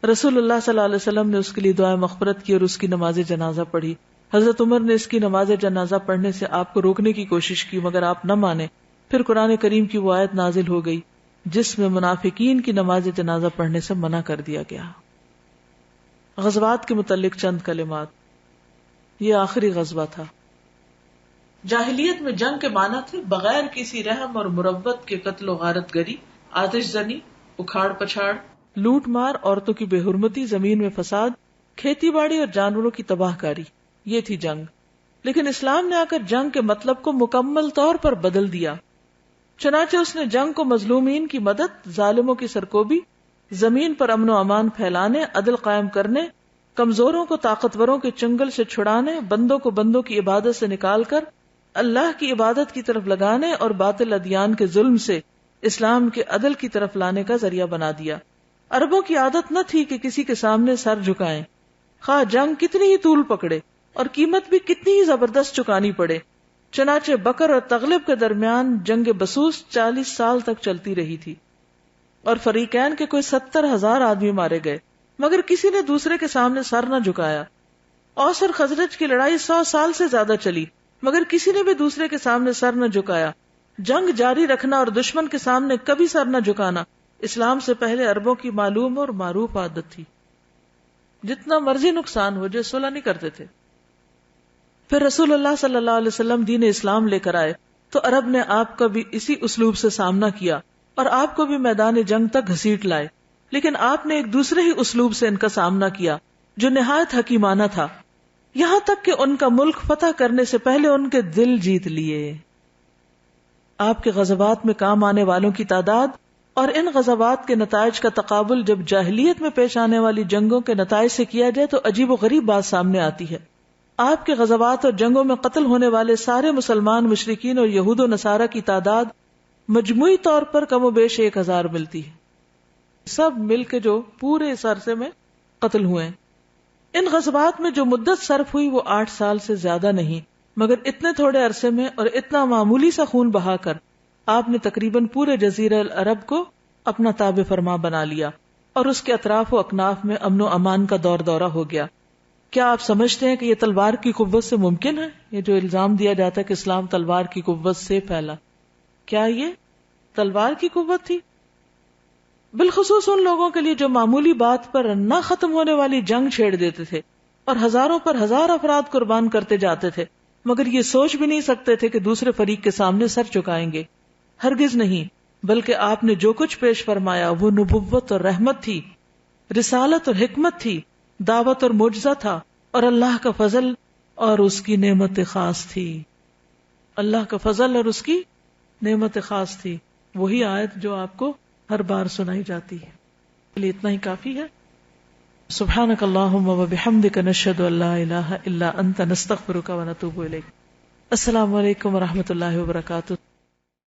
رسول اللہ صلی اللہ علیہ وسلم نے اس کے لیے دعائے مغفرت کی اور اس کی نماز جنازہ پڑھی۔ حضرت عمر نے اس کی نماز جنازہ پڑھنے سے آپ کو روکنے کی کوشش کی، مگر آپ نہ مانے۔ پھر قرآن کریم کی وہ آیت نازل ہو گئی جس میں منافقین کی نماز جنازہ پڑھنے سے منع کر دیا گیا۔ غزوات کے متعلق چند کلمات۔ یہ آخری غزوہ تھا۔ جاہلیت میں جنگ کے معنی تھے بغیر کسی رحم اور مروت کے قتل و غارت گری، آتش زنی، اکھاڑ پچھاڑ، لوٹ مار، عورتوں کی بے حرمتی، زمین میں فساد، کھیتی باڑی اور جانوروں کی تباہ کاری، یہ تھی جنگ۔ لیکن اسلام نے آ کر جنگ کے مطلب کو مکمل طور پر بدل دیا۔ چنانچہ اس نے جنگ کو مظلومین کی مدد، ظالموں کی سرکوبی، زمین پر امن و امان پھیلانے، عدل قائم کرنے، کمزوروں کو طاقتوروں کے چنگل سے چھڑانے، بندوں کو بندوں کی عبادت سے نکال کر اللہ کی عبادت کی طرف لگانے اور باطل ادیان کے ظلم سے اسلام کے عدل کی طرف لانے کا ذریعہ بنا دیا۔ عربوں کی عادت نہ تھی کہ کسی کے سامنے سر جھکائیں، خواہ جنگ کتنی ہی طول پکڑے اور قیمت بھی کتنی ہی زبردست چکانی پڑے۔ چنانچہ بکر اور تغلب کے درمیان جنگ بسوس 40 سال تک چلتی رہی تھی اور فریقین کے کوئی 70,000 آدمی مارے گئے، مگر کسی نے دوسرے کے سامنے سر نہ جھکایا۔ اوس اور خزرج کی لڑائی 100 سال سے زیادہ چلی، مگر کسی نے بھی دوسرے کے سامنے سر نہ جھکایا۔ جنگ جاری رکھنا اور دشمن کے سامنے کبھی سر نہ جھکانا اسلام سے پہلے عربوں کی معلوم اور معروف عادت تھی۔ جتنا مرضی نقصان ہو جائے صلح نہیں کرتے تھے۔ پھر رسول اللہ صلی اللہ علیہ وسلم دین اسلام لے کر آئے تو عرب نے آپ کا بھی اسی اسلوب سے سامنا کیا اور آپ کو بھی میدان جنگ تک گھسیٹ لائے، لیکن آپ نے ایک دوسرے ہی اسلوب سے ان کا سامنا کیا جو نہایت حکیمانہ تھا، یہاں تک کہ ان کا ملک فتح کرنے سے پہلے ان کے دل جیت لیے۔ آپ کے غزوات میں کام آنے والوں کی تعداد اور ان غزوات کے نتائج کا تقابل جب جاہلیت میں پیش آنے والی جنگوں کے نتائج سے کیا جائے تو عجیب و غریب بات سامنے آتی ہے۔ آپ کے غزوات اور جنگوں میں قتل ہونے والے سارے مسلمان مشرکین اور یہود و نصارہ کی تعداد مجموعی طور پر کم و بیش 1000 ملتی ہے، سب مل کے جو پورے اس عرصے میں قتل ہوئے ہیں۔ ان غزوات میں جو مدت صرف ہوئی وہ 8 سال سے زیادہ نہیں، مگر اتنے تھوڑے عرصے میں اور اتنا معمولی سا خون بہا کر آپ نے تقریباً پورے جزیرہ العرب کو اپنا تابع فرما بنا لیا اور اس کے اطراف و اکناف میں امن و امان کا دور دورہ ہو گیا۔ کیا آپ سمجھتے ہیں کہ یہ تلوار کی قوت سے ممکن ہے؟ یہ جو الزام دیا جاتا ہے کہ اسلام تلوار کی قوت سے پھیلا، کیا یہ تلوار کی قوت تھی؟ بالخصوص ان لوگوں کے لیے جو معمولی بات پر نہ ختم ہونے والی جنگ چھیڑ دیتے تھے اور ہزاروں پر ہزار افراد قربان کرتے جاتے تھے، مگر یہ سوچ بھی نہیں سکتے تھے کہ دوسرے فریق کے سامنے سر چکائیں گے۔ ہرگز نہیں، بلکہ آپ نے جو کچھ پیش فرمایا وہ نبوت اور رحمت تھی، رسالت اور حکمت تھی، دعوت اور معجزہ تھا، اور اللہ کا فضل اور اس کی نعمت خاص تھی۔ اللہ کا فضل اور اس کی نعمت خاص تھی، وہی آیت جو آپ کو ہر بار سنائی جاتی ہے۔ لیے اتنا ہی کافی ہے۔ سبحانک اللہم و بحمدک نشہد ان لا الہ الا انت نستغفرک و نتوب الیک۔ السلام علیکم و رحمۃ اللہ وبرکاتہ۔